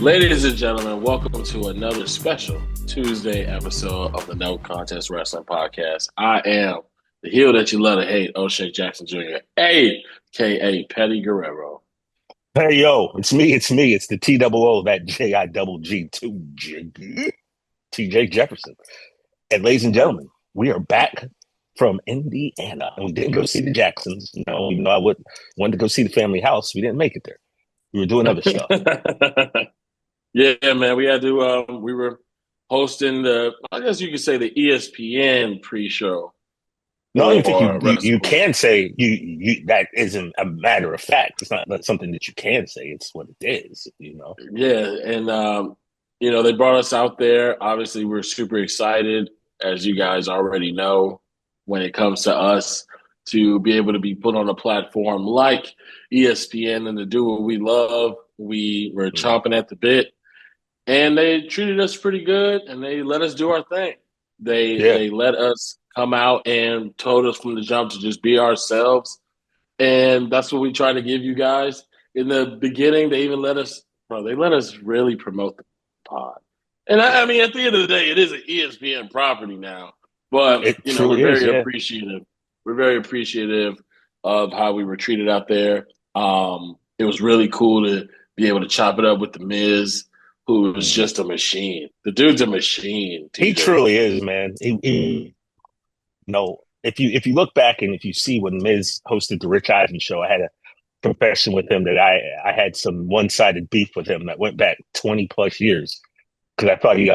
Ladies and gentlemen, welcome to another special Tuesday episode of the No Contest Wrestling Podcast. I am the heel that you love to hate, O'Shea Jackson Jr., a.k.a. Petty Guerrero. Hey, yo, it's me. It's the TOO, that JIGG2G, TJ Jefferson. And ladies and gentlemen, we are back from Indiana. And we didn't go see the Jacksons. Even though wanted to go see the family house, we didn't make it there. We were doing other stuff. Yeah, man, we had to, we were hosting I guess you could say the ESPN pre-show. No, I don't think you can say you that isn't a matter of fact. It's not something that you can say. It's what it is, Yeah, and they brought us out there. Obviously, we're super excited, as you guys already know, when it comes to us to be able to be put on a platform like ESPN and to do what we love. We were chomping at the bit, and they treated us pretty good, and they let us do our thing. They let us come out and told us from the jump to just be ourselves. And that's what we try to give you guys. In the beginning, they even let us really promote the pod. And I mean, at the end of the day, it is an ESPN property now. But, we're very appreciative. We're very appreciative of how we were treated out there. It was really cool to be able to chop it up with The Miz, who was just a machine. The dude's a machine. TJ. He truly is, man. If you look back and if you see when Miz hosted the Rich Eisen show, I had a confession with him that I had some one-sided beef with him that went back 20 plus years because I thought he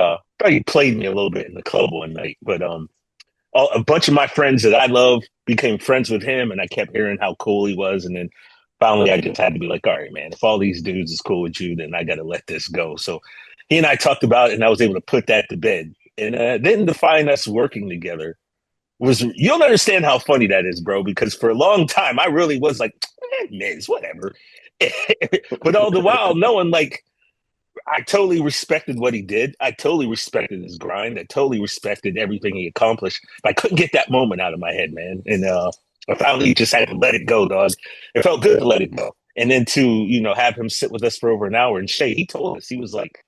played me a little bit in the club one night. But a bunch of my friends that I love became friends with him, and I kept hearing how cool he was, and then finally I just had to be like, all right, man, if all these dudes is cool with you, then I got to let this go. So he and I talked about it, and I was able to put that to bed. And then to find us working together you don't understand how funny that is, bro, because for a long time I really was like, Miz, whatever. But all the while knowing, like, I totally respected what he did. I totally respected his grind. I totally respected everything he accomplished. But I couldn't get that moment out of my head, man. And I finally just had to let it go, dog. It felt good to let it go. And then to, have him sit with us for over an hour. And Shay, he told us, he was like,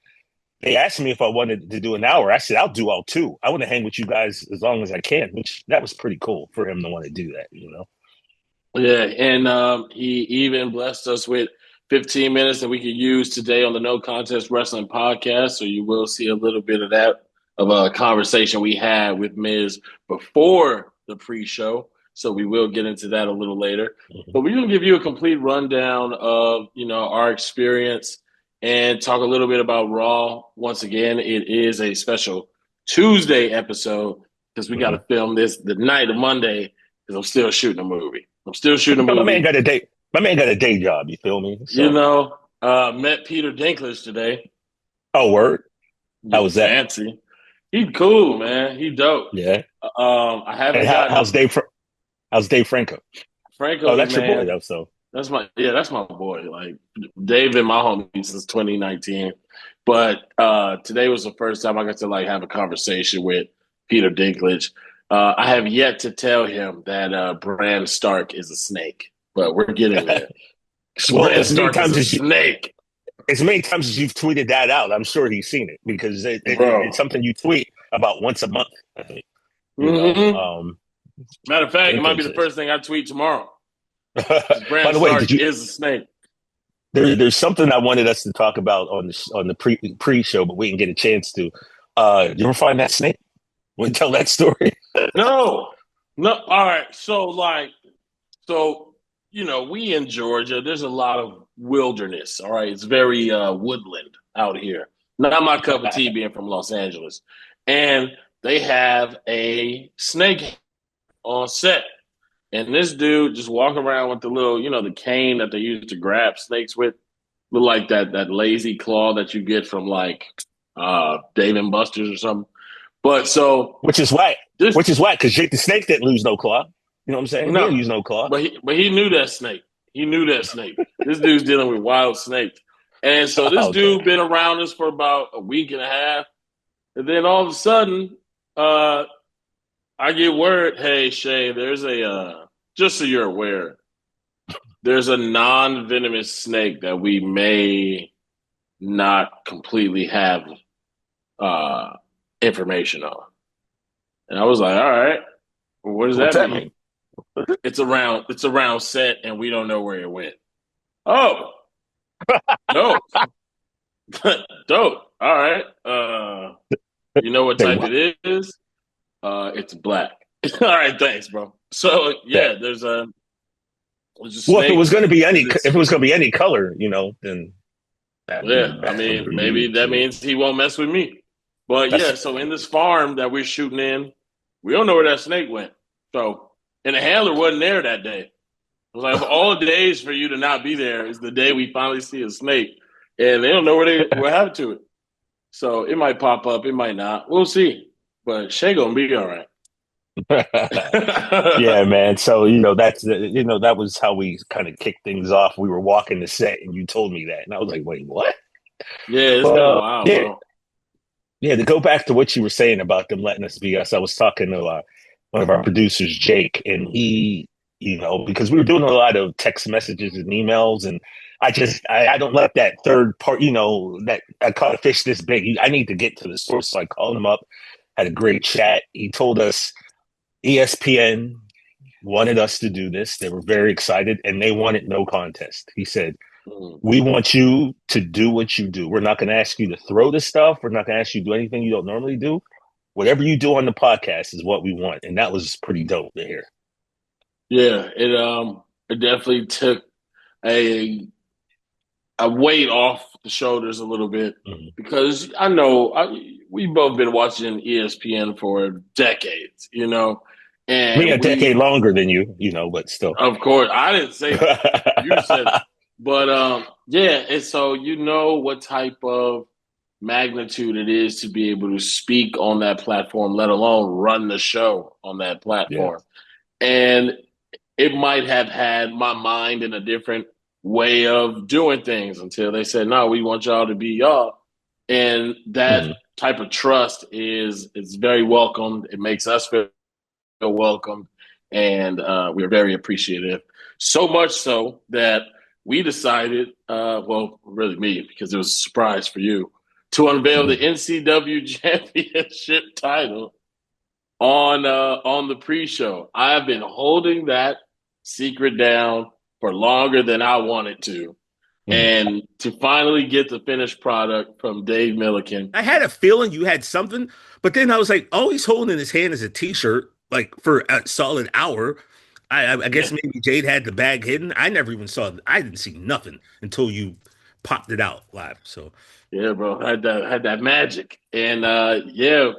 they asked me if I wanted to do an hour. I said, I'll do all two. I want to hang with you guys as long as I can, which that was pretty cool for him to want to do that, Yeah, and he even blessed us with 15 minutes that we could use today on the No Contest Wrestling Podcast. So you will see a little bit of that, of a conversation we had with Miz before the pre-show. So we will get into that a little later. Mm-hmm. But we're going to give you a complete rundown of, our experience and talk a little bit about Raw. Once again, it is a special Tuesday episode because we got to film this the night of Monday because I'm still shooting a movie. My man got a day job. You feel me? So. Met Peter Dinklage today. Oh, word! How was that? Fancy. He cool, man. He dope. Yeah. I haven't. How's Dave Franco? Franco, that's man, your boy, though. So that's my boy. Like Dave been my homie since 2019, but today was the first time I got to have a conversation with Peter Dinklage. I have yet to tell him that Bran Stark is a snake, but we're getting there. Bran Stark is a snake. As many times as you've tweeted that out, I'm sure he's seen it because it's something you tweet about once a month, I think. Matter of fact, it might be the first thing I tweet tomorrow. By the way, Stark is a snake. There's something I wanted us to talk about on the pre-show, but we didn't get a chance to. You ever find that snake? Want to tell that story? No. All right. So we in Georgia, there's a lot of wilderness. All right. It's very woodland out here. Not my cup of tea being from Los Angeles. And they have a snake on set. And this dude just walking around with the little, the cane that they use to grab snakes with. Look like that lazy claw that you get from Dave and Buster's or something. But so, which is why, because Jake the Snake didn't lose no claw. You know what I'm saying? No, he didn't use no claw. But he knew that snake. This dude's dealing with wild snakes, and so this dude been around us for about a week and a half, and then all of a sudden, I get word, hey Shay, there's just so you're aware, there's a non-venomous snake that we may not completely have uh, information on. And I was like, all right, well, what does What's that that mean? mean? It's around set and we don't know where it went. Oh, dope. Dope. All right. You know what Say type what? it is? It's black. All right, thanks, bro. So That. yeah, there's a Well, if it was snake going to be in any, this. if it was going to be any color, then that'd be Yeah, a I bad one mean, for you maybe that too. means he won't mess with me. But That's yeah, so in this farm that we're shooting in, we don't know where that snake went. So, and the handler wasn't there that day. I was like, of all days for you to not be there is the day we finally see a snake, and they don't know what happened to it. So it might pop up, it might not. We'll see. But Shay gonna be all right. yeah, man. So that was how we kind of kicked things off. We were walking the set, and you told me that, and I was like, wait, what? Yeah, it's But been a while, yeah, bro. yeah. To go back to what you were saying about them letting us be us, I was talking to one of our producers, Jake, and he, because we were doing a lot of text messages and emails, and I don't let that third part, that I caught a fish this big. I need to get to the source, so I called him up, had a great chat. He told us ESPN wanted us to do this. They were very excited, and they wanted no contest. He said, Mm. we want you to do what you do. We're not going to ask you to throw this stuff. We're not going to ask you to do anything you don't normally do. Whatever you do on the podcast is what we want. And that was pretty dope to hear. Yeah, it definitely took a weight off the shoulders a little bit Mm-hmm. because I know we've both been watching ESPN for decades, I mean, and a decade longer than you, but still. of course, I didn't say that. You said it. But yeah, and so you know what type of magnitude it is to be able to speak on that platform, let alone run the show on that Yeah. platform. And it might have had my mind in a different way of doing things until they said, no, we want y'all to be y'all. And that Mm-hmm. type of trust is very welcomed. It makes us feel welcomed. And we're very appreciative. So much so that we decided, well, really me, because it was a surprise for you, to unveil the Mm-hmm. NCW Championship title on the pre-show. I've been holding that secret down for longer than I wanted to. Mm-hmm. And to finally get the finished product from Dave Milliken. I had a feeling you had something, but then I was like, oh, he's holding in his hand as a t-shirt, like for a solid hour. I guess Yeah, maybe Jade had the bag hidden. I never even saw it. I didn't see nothing until you popped it out live. So yeah, bro. Had that magic. And yeah,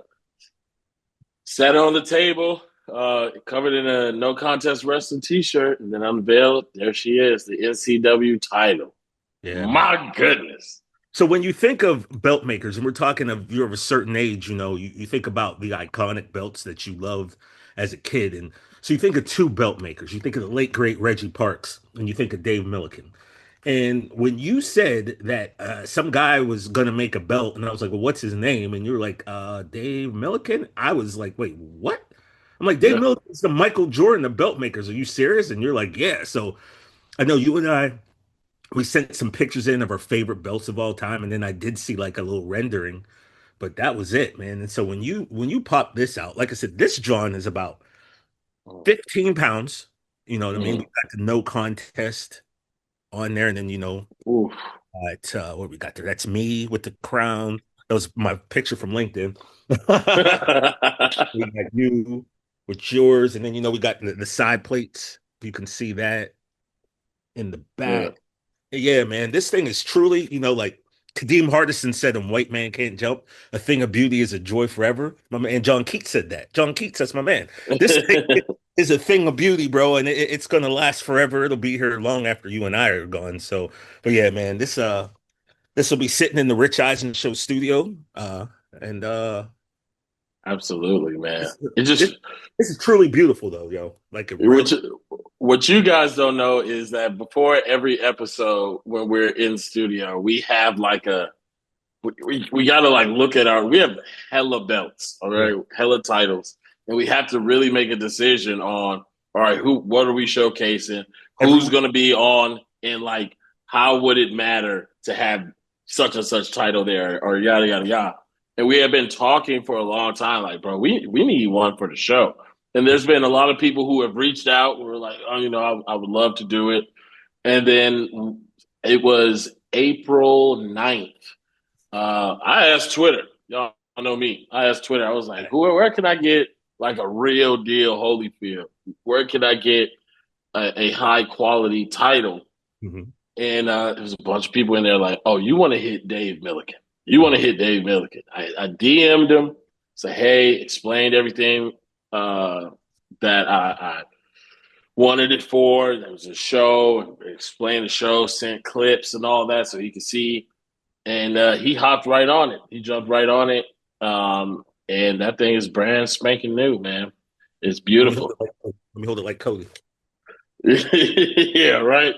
sat on the table, covered in a no contest wrestling t-shirt, and then unveiled. There she is, the NCW title. yeah, man. My goodness. So when you think of belt makers, and we're talking of you're of a certain age, you think about the iconic belts that you loved as a kid. And so you think of two belt makers. You think of the late great Reggie Parks, and you think of Dave Milliken. And when you said that some guy was gonna make a belt, and I was like, well, what's his name? And you were like, Dave Milliken. I was like, wait, what? I'm like, Dave Yeah. Milliken's the Michael Jordan of belt makers. Are you serious? And you're like, yeah. So I know you and I we sent some pictures in of our favorite belts of all time, and then I did see like a little rendering, but that was it, man. And so when you pop this out, like I said, this John is about 15 pounds. You know what I mean? We Mm. got the no contest on there, and then Oof. what we got there. That's me with the crown. That was my picture from LinkedIn. We got you with yours, and then we got the side plates. You can see that in the Yeah. back. Yeah, man, this thing is truly, like Kadeem Hardison said in White Man Can't Jump, a thing of beauty is a joy forever. My man John Keats said that. John Keats, that's my man. This thing is a thing of beauty, bro, and it's gonna last forever. It'll be here long after you and I are gone. So, but yeah, man, this will be sitting in the Rich Eisen Show studio. And Absolutely, man. this, It this just this is truly beautiful though, yo. Like it what really. what you guys don't know is that before every episode, when we're in studio, we have like we gotta like look at we have hella belts, all Yeah. right, hella titles, and we have to really make a decision on all right, what are we showcasing, Every who's gonna be on, and like how would it matter to have such and such title there or yada yada yada. And we have been talking for a long time, like, bro, we need one for the show. And there's been a lot of people who have reached out who were like, oh, I would love to do it. And then it was April 9th. I asked Twitter, y'all know me. I asked Twitter, I was like, where can I get like a real deal Holyfield? Where can I get a high quality title? Mm-hmm. And there was a bunch of people in there like, oh, you want to hit Dave Milliken. You want to hit Dave Milliken. I DM'd him, said, hey, explained everything that I wanted it for. There was a show, explained the show, sent clips and all that so he could see. And he hopped right on it. He jumped right on it. And that thing is brand spanking new, man. It's beautiful. Let me hold it like Cody. Yeah, right.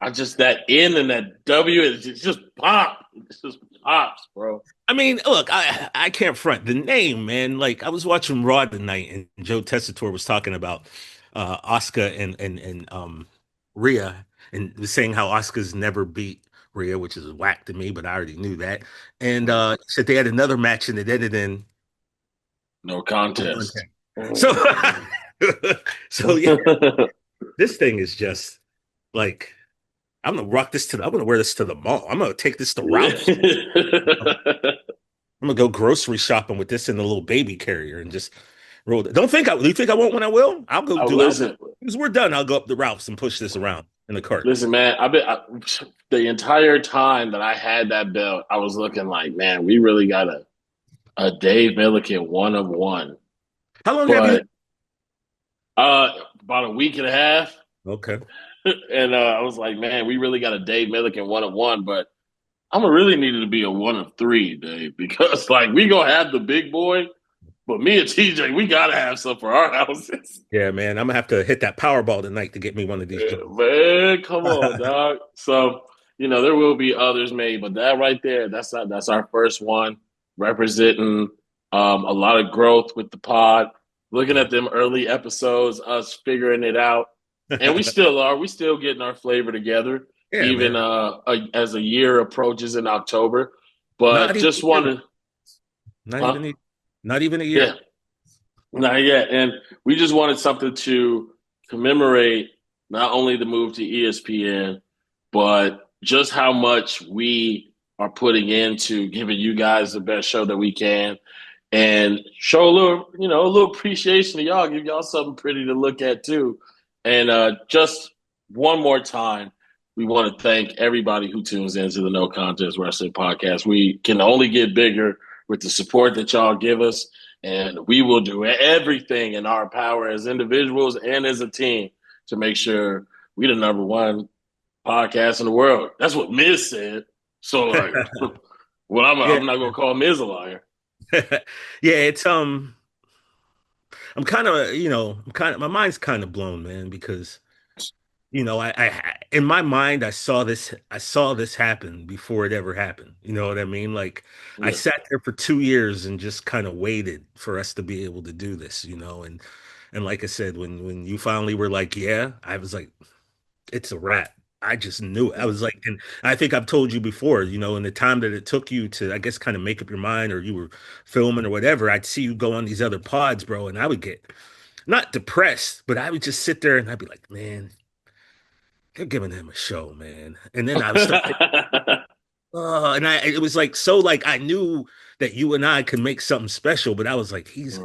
I just that N and that W, it just pop. It just pops, bro. I mean, look, I can't front the name, man. Like I was watching Raw tonight, and Joe Tessitore was talking about Asuka and Rhea, and was saying how Asuka's never beat Rhea, which is whack to me, but I already knew that. And said they had another match, and it ended in no contest. So, so yeah, this thing is just like. I'm gonna I'm gonna wear this to the mall. I'm gonna take this to Ralph's. I'm gonna go grocery shopping with this in the little baby carrier and just roll it. Do you think I won't when I will? I'll go do it. Because we're done, I'll go up to Ralph's and push this around in the cart. Listen, man, the entire time that I had that belt, I was looking like, man, we really got a Dave Milliken 1 of 1. How long have you? About a week and a half. Okay. And I was like, man, we really got a Dave Milliken 1 of 1, but I'm gonna really need it to be a 1 of 3, Dave, because like we gonna have the big boy, but me and TJ, we gotta have some for our houses. Yeah, man, I'm gonna have to hit that Powerball tonight to get me one of these. Yeah, man, come on, dog. So there will be others made, but that right there, that's our first one, representing a lot of growth with the pod. Looking at them early episodes, us figuring it out. And we still are. We still getting our flavor together, yeah, even as a year approaches in October. But just wanted not even a year. Yeah, not yet. And we just wanted something to commemorate not only the move to ESPN, but just how much we are putting into giving you guys the best show that we can, and show a little appreciation to y'all. Give y'all something pretty to look at too. And just one more time, we want to thank everybody who tunes into the No Contest Wrestling Podcast. We can only get bigger with the support that y'all give us, and we will do everything in our power as individuals and as a team to make sure we're the number 1 podcast in the world. That's what Miz said. So, like, well, I'm not going to call Miz a liar. Yeah, it's I'm kind of, my mind's kind of blown, man, because, I in my mind, I saw this happen before it ever happened. You know what I mean? Like, yeah. I sat there for 2 years and just kind of waited for us to be able to do this, and like I said, when you finally were like, yeah, I was like, it's a wrap. I just knew it. I was like, and I think I've told you before, in the time that it took you to, I guess, kind of make up your mind, or you were filming or whatever, I'd see you go on these other pods, bro, and I would get not depressed, but I would just sit there and I'd be like, man, they're giving him a show, man. And then I was and it was like, so like, I knew that you and I could make something special, but I was like, he's,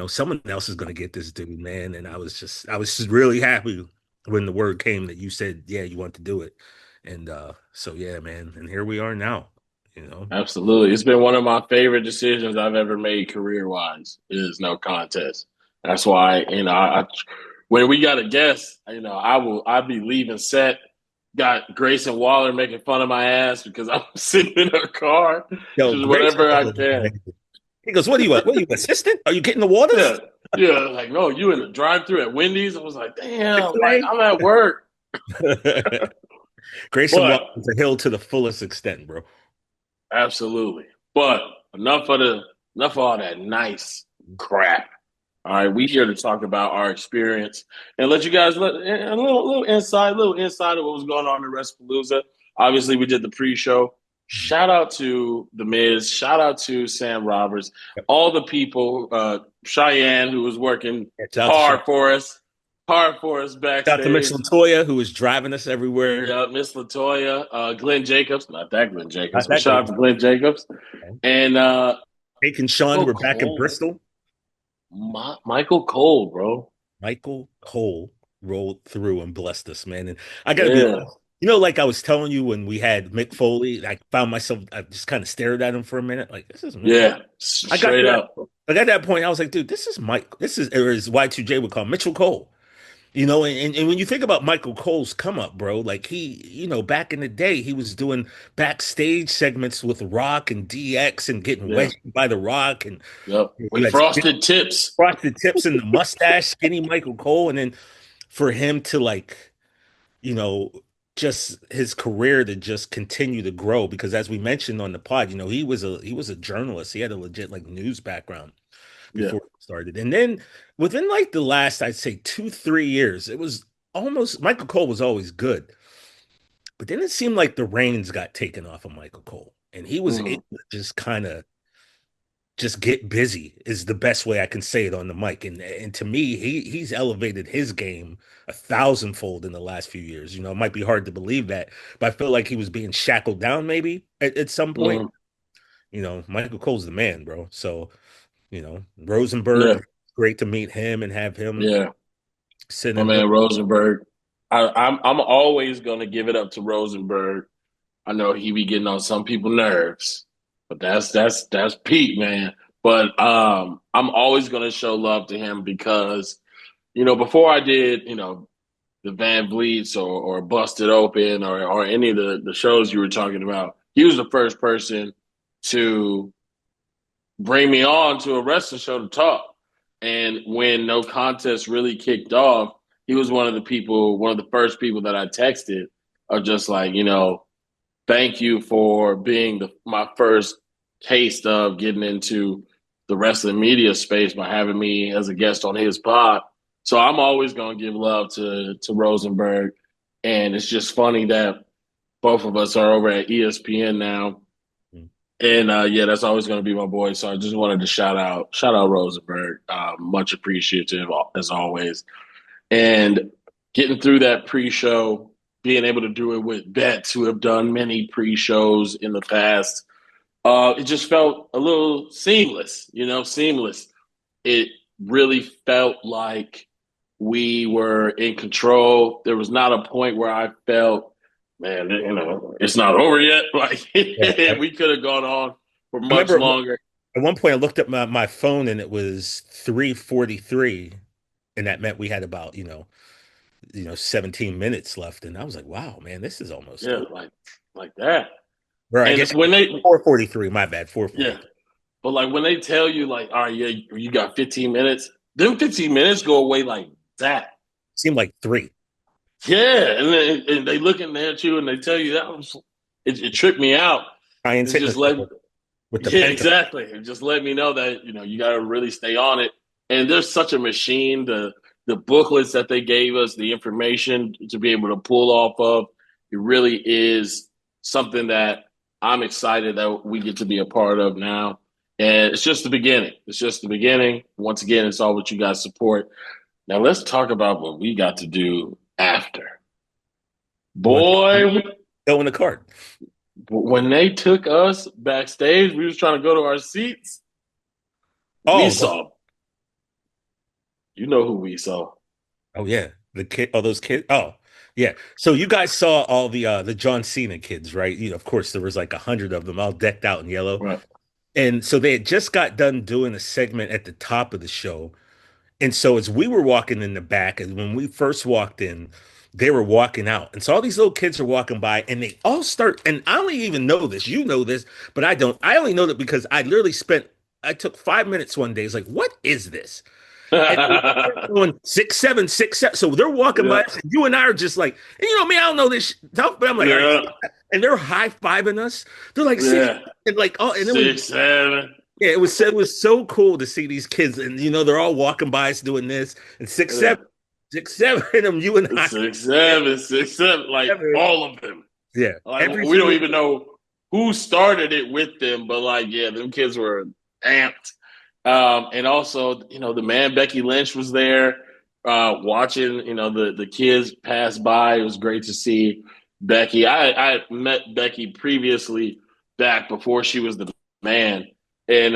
someone else is going to get this dude, man. And I was just really happy when the word came that you said, yeah, you want to do it. And so, yeah, man. And here we are now, Absolutely. It's been one of my favorite decisions I've ever made career-wise is No Contest. That's why, when we got a guest, I'd be leaving set, got Grayson Waller making fun of my ass because I'm sitting in her car, just whatever I can. He goes, what are you, assistant? Are you getting the water? Yeah. Yeah, like, no, you in the drive-thru at Wendy's? I was like, damn, like, I'm at work. Grayson walked the hill to the fullest extent, bro. Absolutely. But enough of all that nice crap. All right, we here to talk about our experience and let you guys a little insight of what was going on in Wrestlepalooza. Obviously, we did the pre-show. Shout out to The Miz. Shout out to Sam Roberts. All the people, Cheyenne, who was working hard for us Shout out to Miss backstage. Latoya, who was driving us everywhere. Yeah, Miss Latoya, Glenn Jacobs, not that Glenn Jacobs, Not but that shout out good. to Glenn Jacobs. And Jake and Sean Michael were back in Cole. Bristol. Michael Cole, bro. Michael Cole rolled through and blessed us, man. And I gotta be honest, like I was telling you when we had Mick Foley, I found myself, I just kind of stared at him for a minute, like this is Mick. Straight up. I got that point. I was like, dude, this is Mike. This is, or as Y2J would call him, Mitchell Cole. And when you think about Michael Cole's come up, bro, like he, back in the day, he was doing backstage segments with Rock and DX and getting wedged by the Rock and with frosted tips and the mustache, skinny Michael Cole, and then for him to just his career to just continue to grow because as we mentioned on the pod, he was a journalist. He had a legit news background before it started. And then within the last, I'd say 2-3 years, it was almost Michael Cole was always good. But then it seemed like the reins got taken off of Michael Cole. And he was able to just kind of just get busy is the best way I can say it on the mic. And to me, he's elevated his game 1,000-fold in the last few years. It might be hard to believe that, but I feel like he was being shackled down maybe at some point. Michael Cole's the man, bro. So, Rosenberg, great to meet him and have him. Yeah. My man Rosenberg. I'm always gonna give it up to Rosenberg. I know he be getting on some people's nerves. But that's Pete, man. But I'm always gonna show love to him because, before I did, the Van Vliets or Busted Open or any of the shows you were talking about, he was the first person to bring me on to a wrestling show to talk. And when No Contest really kicked off, he was one of the first people that I texted of just thank you for being my first taste of getting into the wrestling media space by having me as a guest on his pod. So I'm always going to give love to Rosenberg. And it's just funny that both of us are over at ESPN now. And that's always going to be my boy. So I just wanted to shout out Rosenberg. Much appreciative as always. And getting through that pre-show, being able to do it with vets who have done many pre-shows in the past, it just felt a little seamless, seamless. It really felt like we were in control. There was not a point where I felt, man, it's not over yet. We could have gone on for much longer. At one point, I looked at my phone and it was 3:43, and that meant we had about 17 minutes left, and I was like, wow, man, this is almost like that. Right, I guess when they 4:43, my bad, 4:43. Yeah, but when they tell you all right, yeah, you got 15 minutes, them 15 minutes go away like that. Seemed like 3. Yeah, and they looking at you and they tell you that it tripped me out. Exactly. It just let me know that you got to really stay on it. And there's such a machine. The booklets that they gave us, the information to be able to pull off of, it really is something that I'm excited that we get to be a part of now. And it's just the beginning. Once again, it's all what you guys support. Now let's talk about what we got to do after. Boy, go in the cart. When they took us backstage, we was trying to go to our seats. We saw. You know who we saw. Oh yeah, the kid. Oh, those kids. Oh yeah. So you guys saw all the John Cena kids, right? Of course, there was 100 of them, all decked out in yellow. Right. And so they had just got done doing a segment at the top of the show. And so as we were walking in the back, and when we first walked in, they were walking out. And so all these little kids are walking by, and they all start, and I don't even know this. You know this, but I don't. I only know that because I took 5 minutes one day. It's like, what is this? And going 6, 7, 6, 7. So they're walking by. And you and I are just like, and me, I don't know this stuff, but I'm like, and they're high fiving us. They're like, 6, and and 6, 7. Yeah, it was so cool to see these kids, and they're all walking by us doing this, and 6, 7 of them, you and I, 6, 7, 6, 7, all of them. Yeah. Like Every we don't single even know who started it with them, but like, yeah, them kids were amped. And also, the man Becky Lynch was there, watching, the kids pass by. It was great to see Becky. I met Becky previously back before she was the man, and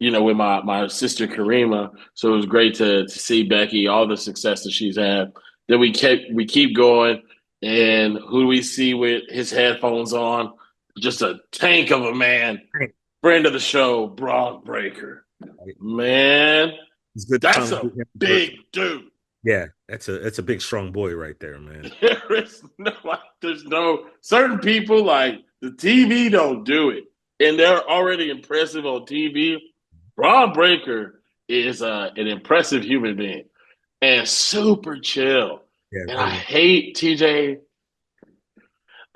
with my sister Karima. So it was great to see Becky, all the success that she's had. Then we keep going, and who do we see with his headphones on? Just a tank of a man, friend of the show, Bron Breakker. Man, it's good to that's finally a meet him in big person. dude. Yeah, that's a big strong boy right there, man. There's no certain people like the TV don't do it, and they're already impressive on TV. Bron Breakker is an impressive human being and super chill. Yeah, And I very hate TJ.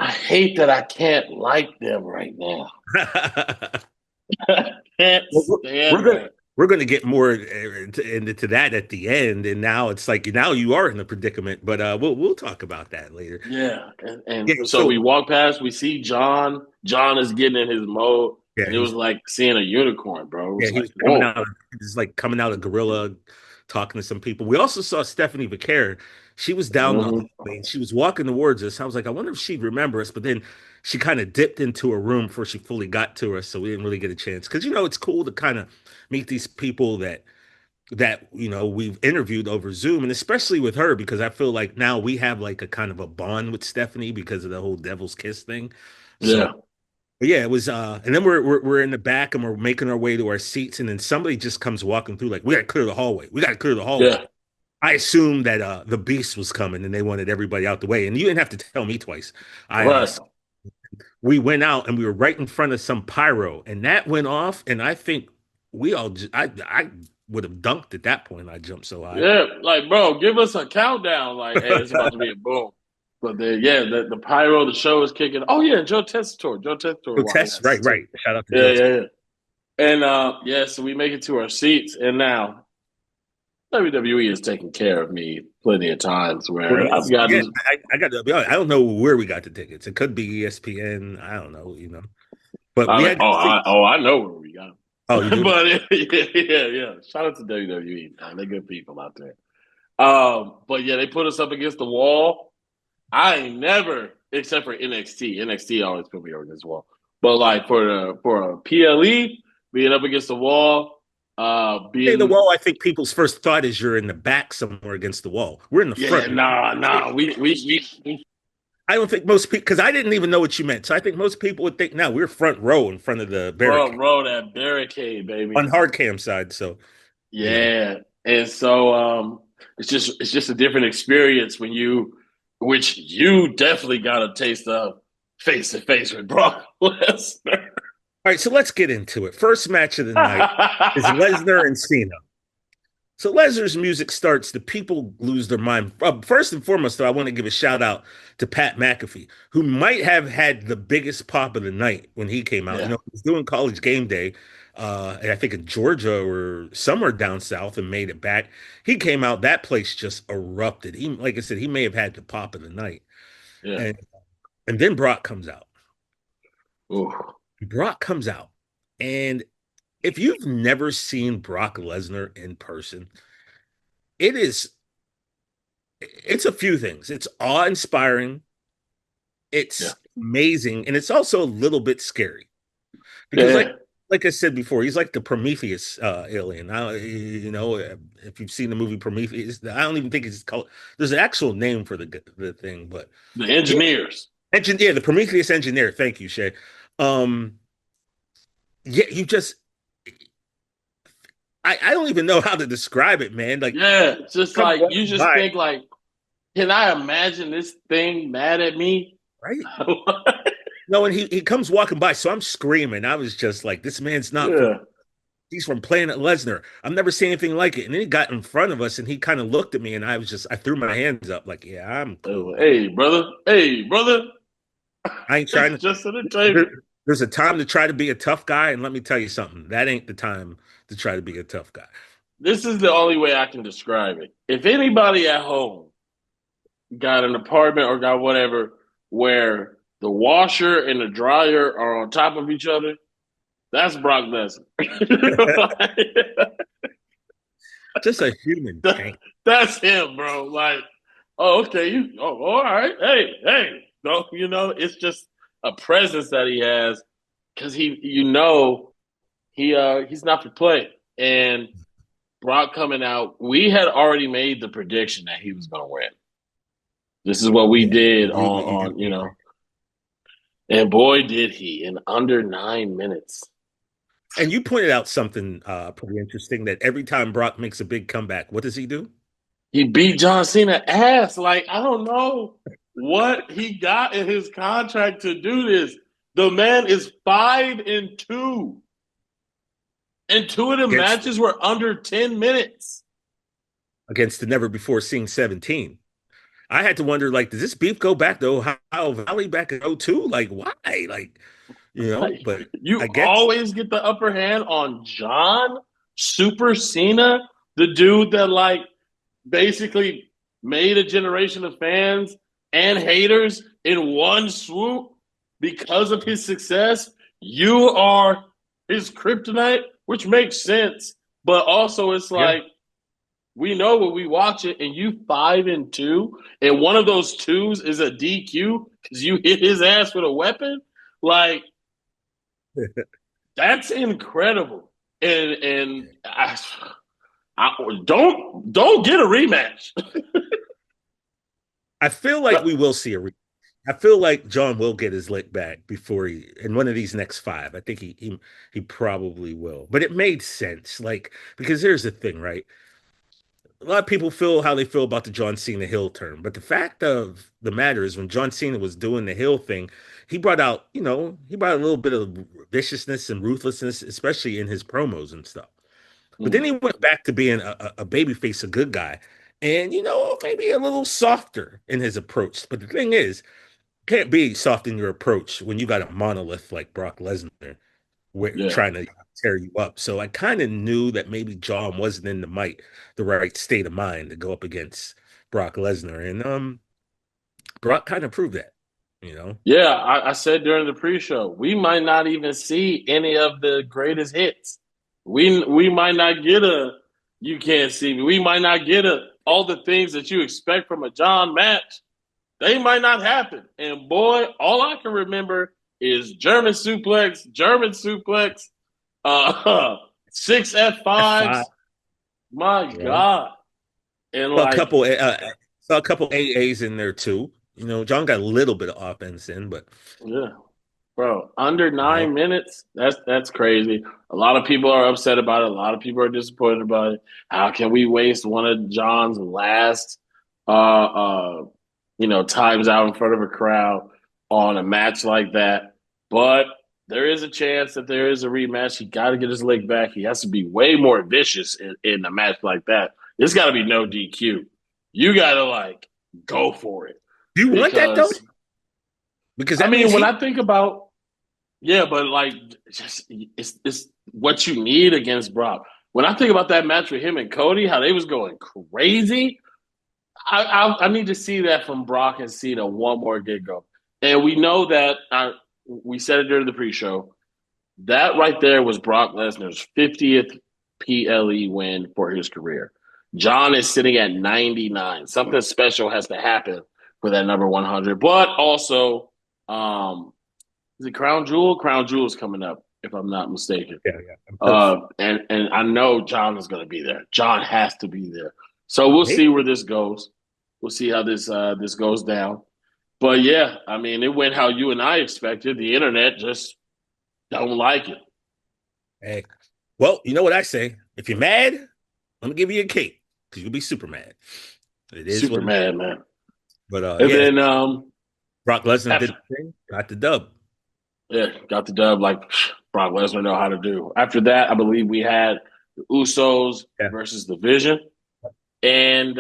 I hate that I can't like them right now. much. I can't Well, we're stand gonna that. we're gonna get more into that at the end, and now it's like now you are in a predicament, but we'll talk about that later. Yeah, and Yeah, so we so walk past, we see John. John is getting in his mode, yeah, and it was like seeing a unicorn, bro. It was he like, was coming whoa. out. He's like coming out of Gorilla, talking to some people. We also saw Stephanie Vaquer. She was down the Hmm. hallway and she was walking towards us. I was like, I wonder if she'd remember us, but then she kind of dipped into a room before she fully got to us, so we didn't really get a chance. Because it's cool to kind of meet these people that we've interviewed over Zoom, and especially with her because I feel like now we have like a kind of a bond with Stephanie because of the whole Devil's Kiss thing. So Yeah, but yeah, it was and then we're in the back and we're making our way to our seats, and then somebody just comes walking through like, we gotta clear the hallway. We gotta clear the hallway. yeah, I assumed that the beast was coming and they wanted everybody out the way. And you didn't have to tell me twice. I right. We went out and we were right in front of some pyro, and that went off, and I think we all I would have dunked at that point. I jumped so high. Yeah, like, bro, give us a countdown. Like, hey, it's about to be a boom. But then, yeah, the pyro, the show is kicking. Oh yeah, Joe Tessitore. Joe Tessitore Joe watching Test, us right, too. right. Shout out to Yeah, Joe. yeah, yeah. And yeah, so we make it to our seats, and now WWE is taking care of me plenty of times Well, where I've got yeah, this. I got to be honest. I don't know where we got the tickets. It could be ESPN. I don't know. But we had good seats. I know where we got Oh, you them. do? But yeah. Shout out to WWE, man. They're good people out there. But yeah, they put us up against the wall. I ain't never, except for NXT. NXT always put me over against the wall. But like for a PLE, being up against the wall, Hey, the being wall. I think people's first thought is you're in the back somewhere against the wall. We're in the yeah, front. nah. We I don't think most people, because I didn't even know what you meant. So I think most people would think, now we're front row in front of the front barricade row that barricade, baby. on hard cam side. So, you know, Yeah, and so it's just a different experience which you definitely got a taste of face to face with Brock Lesnar. all right. So let's get into it. First match of the night is Lesnar and Cena. So Lesnar's music starts, the people lose their mind. First and foremost, though, I want to give a shout out to Pat McAfee, who might have had the biggest pop of the night when he came out. Yeah, He was doing College Game Day, I think in Georgia or somewhere down south, and made it back. He came out, that place just erupted. Like I said, he may have had the pop of the night. yeah. And and then Brock comes out. Ooh. Brock comes out, and if you've never seen Brock Lesnar in person, it is it's a few things. It's awe-inspiring, Yeah, it's amazing, and it's also a little bit scary because yeah. like I said before, he's like the Prometheus alien. If you've seen the movie Prometheus, I don't even think it's called. There's an actual name for the thing, but The yeah, engineers. the Prometheus engineer. Thank you, Shay. Um, yeah, you just I don't even know how to describe it, man. Like Yeah, it's just come like you walking just by, think like, can I imagine this thing mad at me? right? No, and he comes walking by, so I'm screaming. I was just like, this man's not from. Yeah. He's from Planet Lesnar. I've never seen anything like it. And then he got in front of us, and he kind of looked at me, and I threw my hands up, like, yeah, I'm cool. Oh, hey, brother. Hey, brother. I ain't trying It's to. just entertainment. There's a time to try to be a tough guy, and let me tell you something. That ain't the time to try to be a tough guy. This is the only way I can describe it. If anybody at home got an apartment or got whatever where the washer and the dryer are on top of each other, that's Brock Lesnar. Just a human tank. That's him, bro. Like, oh, okay, all right. Hey. No, it's just a presence that he has because he's not for play. And Brock coming out, we had already made the prediction that he was going to win. This is what we did on. And boy, did he in under 9 minutes. And you pointed out something pretty interesting that every time Brock makes a big comeback, what does he do? He beat John Cena ass. Like, I don't know what he got in his contract to do this. The man is 5-2. And two of the matches were under 10 minutes. Against the never before seen 17. I had to wonder, like, does this beef go back to Ohio Valley back in 02? Like, why? Like, but you always get the upper hand on John Super Cena, the dude that, like, basically made a generation of fans and haters in one swoop because of his success. You are his kryptonite, which makes sense. But also it's like, we know when we watch it and you 5-2, and one of those twos is a DQ because you hit his ass with a weapon. Like, that's incredible. And I don't get a rematch. I feel like we will see a rematch. I feel like John will get his lick back before in one of these next 5. I think he probably will. But it made sense, like, because here's the thing, right? A lot of people feel how they feel about the John Cena heel turn, but the fact of the matter is, when John Cena was doing the heel thing, he brought out a little bit of viciousness and ruthlessness, especially in his promos and stuff. But then he went back to being a babyface, a good guy, and maybe a little softer in his approach. But the thing is, you can't be soft in your approach when you got a monolith like Brock Lesnar trying to tear you up. So I kind of knew that maybe John wasn't in the right state of mind to go up against Brock Lesnar, and Brock kind of proved that. Yeah, I said during the pre-show, we might not even see any of the greatest hits. We might not get a "you can't see me." We might not get all the things that you expect from a John match. They might not happen. And boy, all I can remember is German suplex, 6 F5s. My God. And a couple AAs in there too. John got a little bit of offense in, but yeah, bro, under 9 minutes. That's crazy. A lot of people are upset about it. A lot of people are disappointed about it. How can we waste one of John's last, times out in front of a crowd on a match like that? But there is a chance that there is a rematch. He got to get his leg back. He has to be way more vicious in a match like that. It's got to be no DQ. You got to go for it. Do you want that though? Because when I think about, but it's what you need against Brock. When I think about that match with him and Cody, how they was going crazy, I need to see that from Brock and Cena one more get-go. And we know that we said it during the pre-show. That right there was Brock Lesnar's 50th PLE win for his career. John is sitting at 99. Something special has to happen for that number 100. But also, is it Crown Jewel? Crown Jewel's coming up, if I'm not mistaken. Yeah. And I know John is going to be there. John has to be there. So we'll see where this goes. We'll see how this goes down. But yeah, it went how you and I expected. The internet just don't like it. Hey, well, you know what I say? If you're mad, I'm gonna give you a cake because you'll be super mad. It is super mad, man. But then Brock Lesnar did the thing, got the dub. Yeah, got the dub like Brock Lesnar know how to do. After that, I believe we had the Usos versus the Vision, and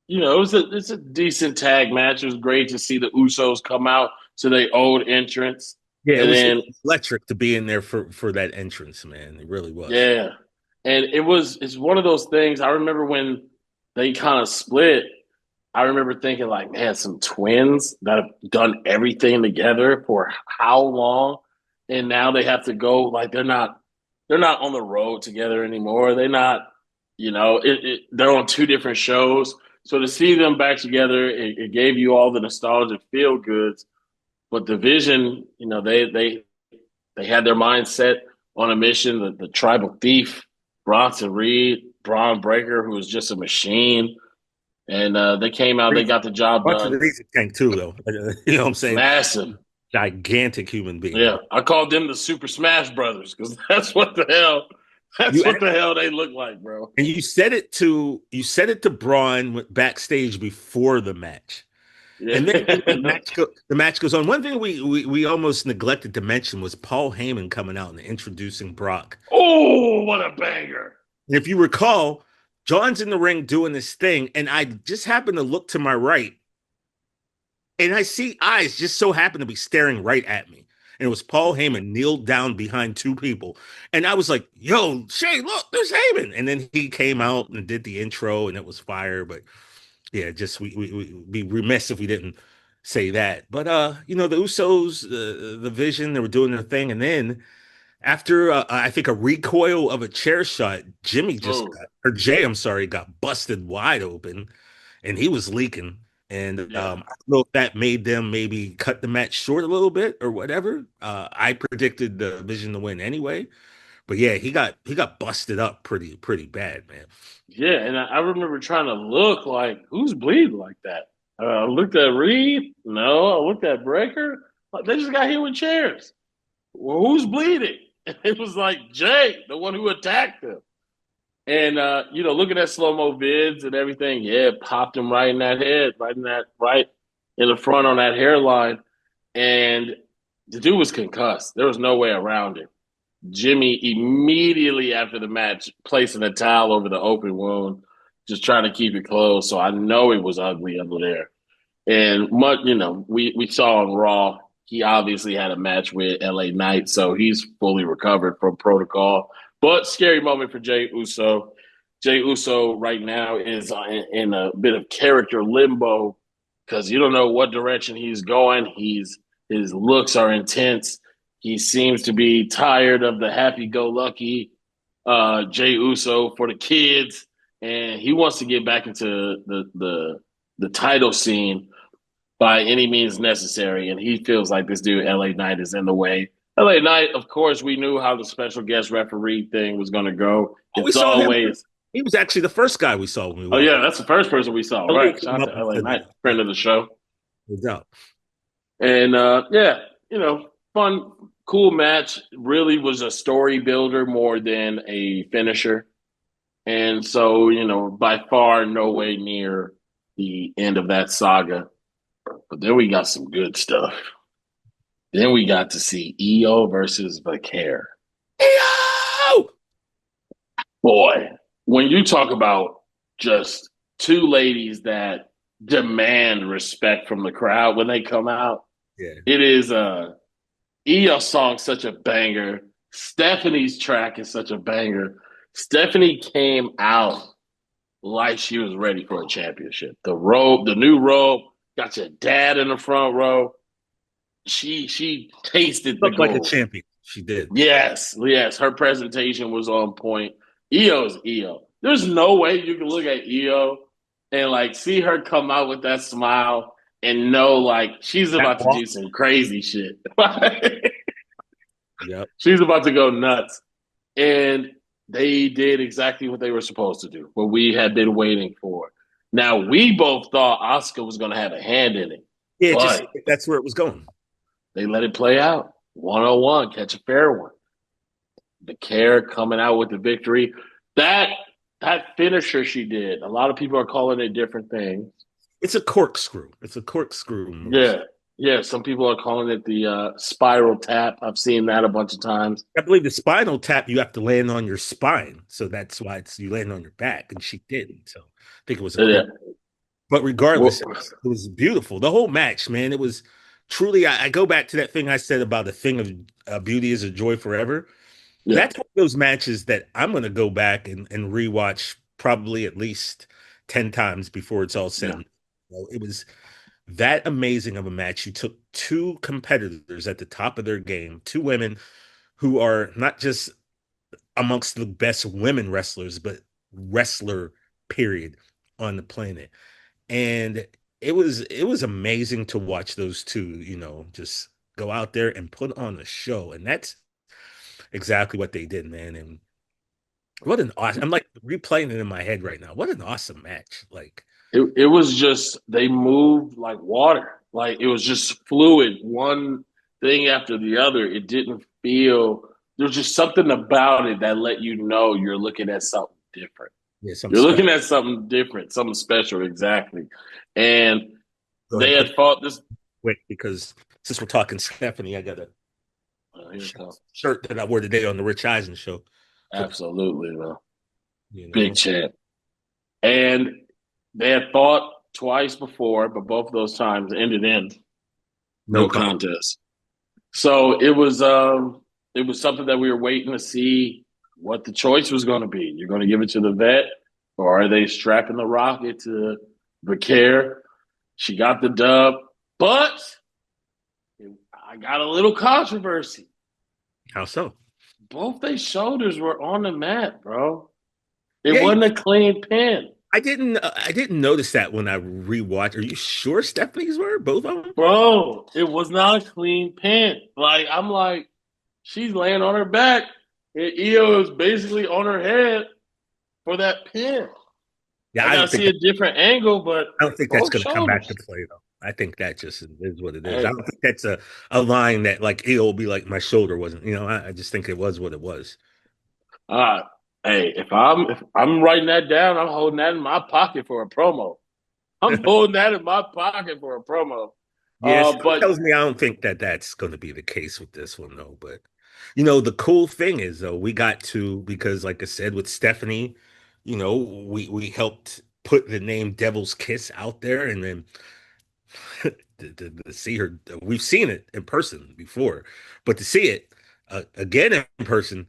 it's a decent tag match. It was great to see the Usos come out to their old entrance. Yeah, it was electric to be in there for that entrance, man. It really was. Yeah, and it's one of those things. I remember when they kind of split. I remember thinking like, man, some twins that have done everything together for how long, and now they have to go like they're not on the road together anymore. They're not, they're on two different shows. So to see them back together, it gave you all the nostalgic feel goods. But the vision, they had their mind set on a mission. The tribal thief, Bronson Reed, Bron Breakker, who was just a machine. And they came out, they got the job Bronson done. Reed's a tank too, though. You know what I'm saying? Massive. Gigantic human being. Yeah. I called them the Super Smash Brothers because that's You what the hell they look like, bro. and you said it to Braun backstage before the match. Yeah. And then the match goes on. One thing we almost neglected to mention was Paul Heyman coming out and introducing Brock. Oh, what a banger. And if you recall, John's in the ring doing this thing, and I just happen to look to my right, and I see eyes just so happen to be staring right at me. And it was Paul Heyman kneeled down behind two people. And I was like, yo, Shay, look, there's Heyman. And then he came out and did the intro, and it was fire. But yeah, just we'd be remiss if we didn't say that. But the Usos, the Vision, they were doing their thing, and then after I think a recoil of a chair shot, Jay, I'm sorry, got busted wide open, and he was leaking. And I don't know if that made them maybe cut the match short a little bit or whatever. I predicted the Vision to win anyway, but yeah, he got busted up pretty bad, man. Yeah, and I remember trying to look like who's bleeding like that. I looked at Reed. No, I looked at Breaker. They just got hit with chairs. Well, who's bleeding? It was like Jay, the one who attacked him. And looking at slow mo vids and everything, yeah, it popped him right in that head, right in the front on that hairline. And the dude was concussed. There was no way around it. Jimmy immediately after the match placing a towel over the open wound, just trying to keep it closed. So I know it was ugly under there. And we saw on Raw, he obviously had a match with LA Knight, so he's fully recovered from protocol. But scary moment for Jey Uso. Jey Uso right now is in a bit of character limbo because you don't know what direction he's going. His looks are intense. He seems to be tired of the happy-go-lucky Jey Uso for the kids, and he wants to get back into the title scene by any means necessary. And he feels like this dude LA Knight is in the way. LA Knight, of course, we knew how the special guest referee thing was going to go. We saw him. He was actually the first guy we saw. When we yeah, that's the first person we saw. Right, shout out to LA Knight, friend of the show. No. And fun, cool match. Really was a story builder more than a finisher. And so, by far, no way near the end of that saga. But then we got some good stuff. Then we got to see Io versus Vaquer. Io! Boy, when you talk about just two ladies that demand respect from the crowd when they come out, it is Io's song such a banger. Stephanie's track is such a banger. Stephanie came out like she was ready for a championship. The robe, the new robe, got your dad in the front row. She tasted the gold. Like a champion. She did. Yes. Her presentation was on point. Io's Io. There's no way you can look at Io and see her come out with that smile and know she's about to do some crazy shit. Yep. She's about to go nuts. And they did exactly what they were supposed to do, what we had been waiting for. Now, we both thought Asuka was going to have a hand in it. Yeah, that's where it was going. They let it play out. 101, catch a fair one. The care coming out with the victory. That finisher she did, a lot of people are calling it different things. It's a corkscrew. Move. Yeah. Some people are calling it the spiral tap. I've seen that a bunch of times. I believe the spinal tap, you have to land on your spine. So that's why you land on your back. And she didn't. So I think it was But regardless, it was beautiful. The whole match, man, it was truly, I go back to that thing I said about a thing of beauty is a joy forever. Yeah. That's one of those matches that I'm going to go back and rewatch probably at least 10 times before it's all said. know, it was that amazing of a match. You took two competitors at the top of their game, two women who are not just amongst the best women wrestlers, but wrestler period on the planet. And it was amazing to watch those two, just go out there and put on a show. And that's exactly what they did, man. And what an awesome, I'm like replaying it in my head right now. What an awesome match. Like it was just they moved like water. Like it was just fluid, one thing after the other. It didn't feel there's just something about it that let you know you're looking at something different. yeah, something You're special. looking at something different, something special, exactly. And Go ahead they and put had fought this. quick because since we're talking Stephanie, I got a Here it comes. shirt that I wore today on the Rich Eisen show. For, Absolutely, man. you Big know, champ. And they had fought twice before, but both of those times ended in no no comment. contest. So it was something that we were waiting to see what the choice was going to be. You're going to give it to the vet, or are they strapping the rocket to Becker? She got the dub, but I got a little controversy. How so? Both their shoulders were on the mat, bro. It Yeah, wasn't a clean pin. I didn't notice that when I rewatched. Are you sure Stephanie's were both of them? Bro, it was not a clean pin. Like, I'm like, she's laying on her back, and Io is basically on her head for that pin. Yeah, I I gotta don't think see a different angle, but I don't think that's both going to come back to shoulders. play though. I think that just is what it is. I Hey, don't think that's a line that like it'll be like my shoulder wasn't. I just think it was what it was. uh, hey, if I'm writing that down, I'm holding that in my pocket for a promo. I'm holding that in my pocket for a promo. Yeah, something But tells me I don't think that that's going to be the case with this one though. But the cool thing is though we got to because like I said with Stephanie, we helped put the name Devil's Kiss out there, and then to see her, we've seen it in person before, but to see it again in person,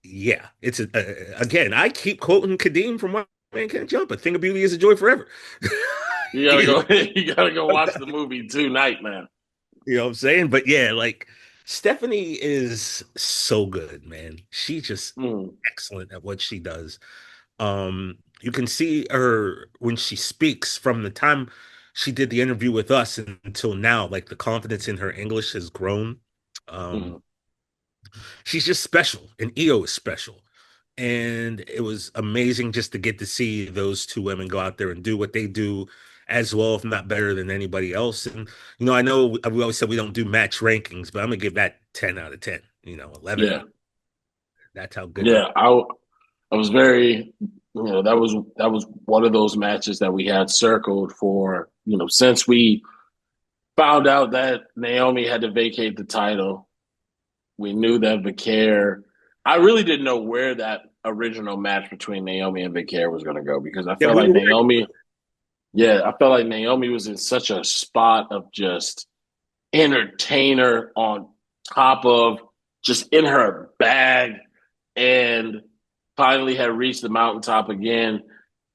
yeah, again. I keep quoting Kadeem from White Man Can't Jump. A thing of beauty is a joy forever. you gotta you go. know, You gotta go watch the movie tonight, man. you know what I'm saying? But yeah, like Stephanie is so good, man. She's just Mm, excellent at what she does. You can see her when she speaks from the time she did the interview with us until now, like the confidence in her English has grown. Um, mm. she's just special, and Io is special. And it was amazing just to get to see those two women go out there and do what they do as well, if not better than anybody else. And, I know we always said we don't do match rankings, but I'm going to give that 10 out of 10, 11. Yeah, That's how good that. yeah. I was very, that was one of those matches that we had circled for, since we found out that Naomi had to vacate the title. We knew that Vicaire. I really didn't know where that original match between Naomi and Vicaire was going to go because I Yeah, felt who like you were? Naomi. Yeah, I felt like Naomi was in such a spot of just entertainer on top of just in her bag and finally had reached the mountaintop again.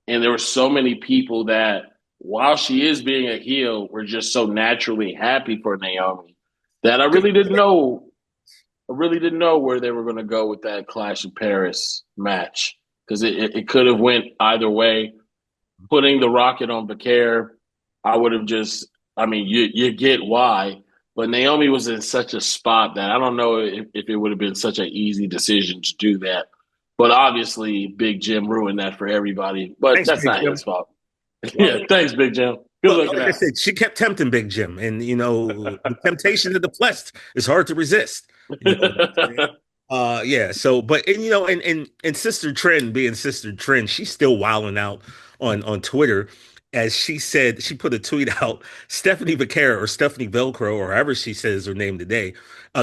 And there were so many people that, while she is being a heel, were just so naturally happy for Naomi that I really didn't know. I really didn't know where they were going to go with that Clash of Paris match because it could have went either way. Putting the rocket on Becaire, I would have just. I mean, you get why, but Naomi was in such a spot that I don't know if it would have been such an easy decision to do that. But obviously, Big Jim ruined that for everybody. But Thanks, that's Big not Jim. his fault. Well, Yeah, thanks, Big Jim. Good looking like I out. said, she kept tempting Big Jim, and the temptation of the flesh is hard to resist. You know what I'm saying? Yeah. So, but and Sister Trend being Sister Trend, she's still wilding out on Twitter. As she said, she put a tweet out, Stephanie Vaquero or Stephanie Velcro, or however she says her name today.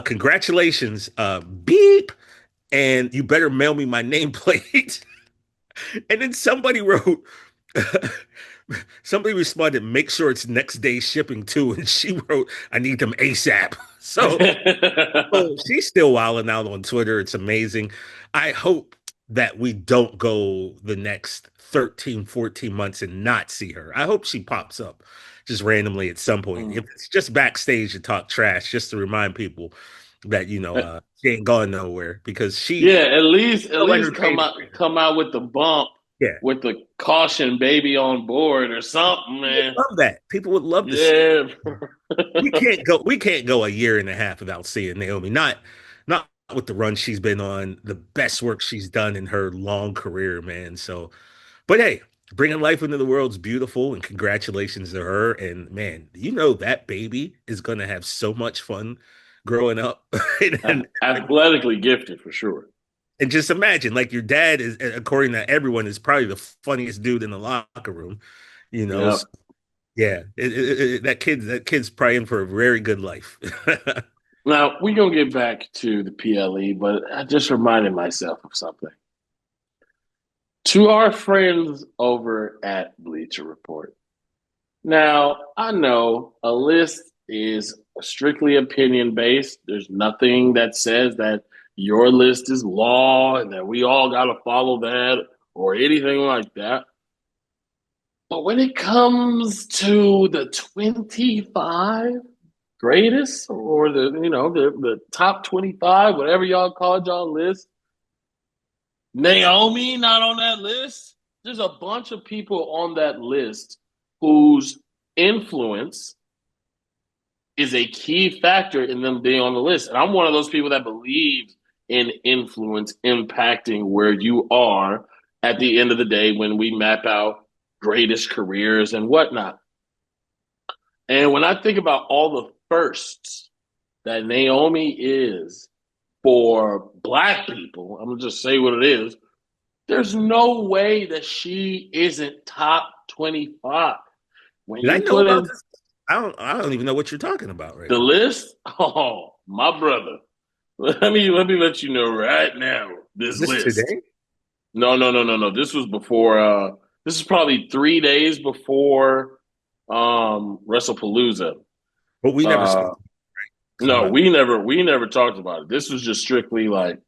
Congratulations, beep, and you better mail me my nameplate. And then somebody wrote, somebody responded, make sure it's next day shipping too. And she wrote, I need them ASAP. So she's still wilding out on Twitter. It's amazing. I hope that we don't go the next 13, 14 months and not see her. I hope she pops up just randomly at some point. If it's just backstage to talk trash, just to remind people that, she ain't going nowhere because Yeah, she's at least so entertaining. come out with the bump Yeah. with the caution baby on board or something, man. Love that. People would love to see. Yeah. We can't go a year and a half without seeing Naomi. Not with the run she's been on, the best work she's done in her long career, man. So, but hey, bringing life into the world's beautiful, and congratulations to her. And man, that baby is gonna have so much fun growing up. and, Athletically gifted for sure. and just imagine, like, your dad is, according to everyone, is probably the funniest dude in the locker room. Yeah. So, yeah, that kid's probably in for a very good life. Now we're gonna get back to the PLE, but I just reminded myself of something. To our friends over at Bleacher Report. Now, I know a list is strictly opinion based. There's nothing that says that your list is law and that we all got to follow that or anything like that. But when it comes to the 25 greatest or the top 25, whatever y'all called y'all list, Naomi not on that list. There's a bunch of people on that list whose influence is a key factor in them being on the list. And I'm one of those people that believes in influence impacting where you are at the end of the day when we map out greatest careers and whatnot. And when I think about all the firsts that Naomi is for Black people, I'm going to just say what it is. There's no way that she isn't top 25. When Did I you know put about in this? I don't even know what you're talking about right the now. list, oh, my brother. Let me let you know right now this Is this list. today? No. This was before this is probably 3 days before Wrestlepalooza. But we never spoke. No, we never talked about it. This was just strictly like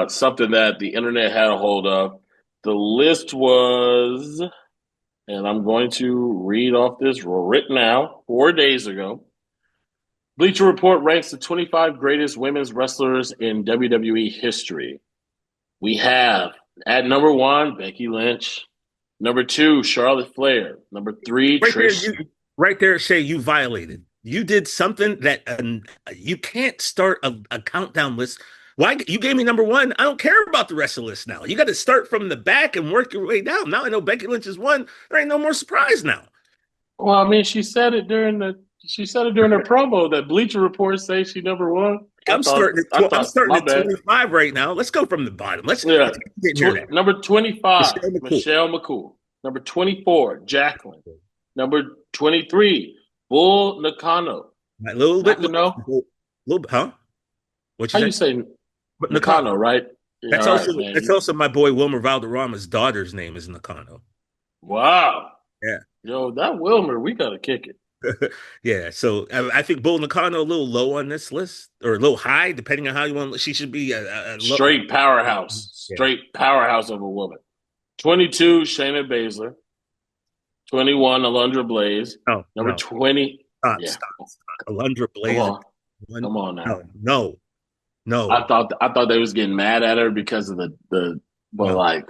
something that the internet had a hold of. The list was, and I'm going to read off this right now, 4 days ago. Bleacher Report ranks the 25 greatest women's wrestlers in WWE history. We have at number 1, Becky Lynch. Number 2, Charlotte Flair. Number 3, Right there, Trish. right there, Shay, you violated. You did something that you can't start a countdown list. Why you gave me number 1? I don't care about the rest of the list now. You got to start from the back and work your way down. Now I know Becky Lynch is 1. There ain't no more surprise now. Well, I mean, she said it during her promo that Bleacher Report say she number 1. I'm starting at my bad. 25 right now. Let's go from the bottom. Let's Yeah. get here. Number 25, Michelle McCool. Number 24, Jacqueline. Number 23, Bull Nakano. A little bit, Nakano? huh? What How you say Nakano, right? Yeah, That's also my boy Wilmer Valderrama's daughter's name is Nakano. Wow. Yeah. Yo, that Wilmer, we gotta kick it. Yeah, so I think Bull Nakano a little low on this list, or a little high, depending on how you want. She should be a straight powerhouse, straight powerhouse of a woman. 22, Shayna Baszler. 21, Alundra Blaze. Oh, number 20. Stop. Alundra Blaze. Come on now. No. I thought they was getting mad at her because of like.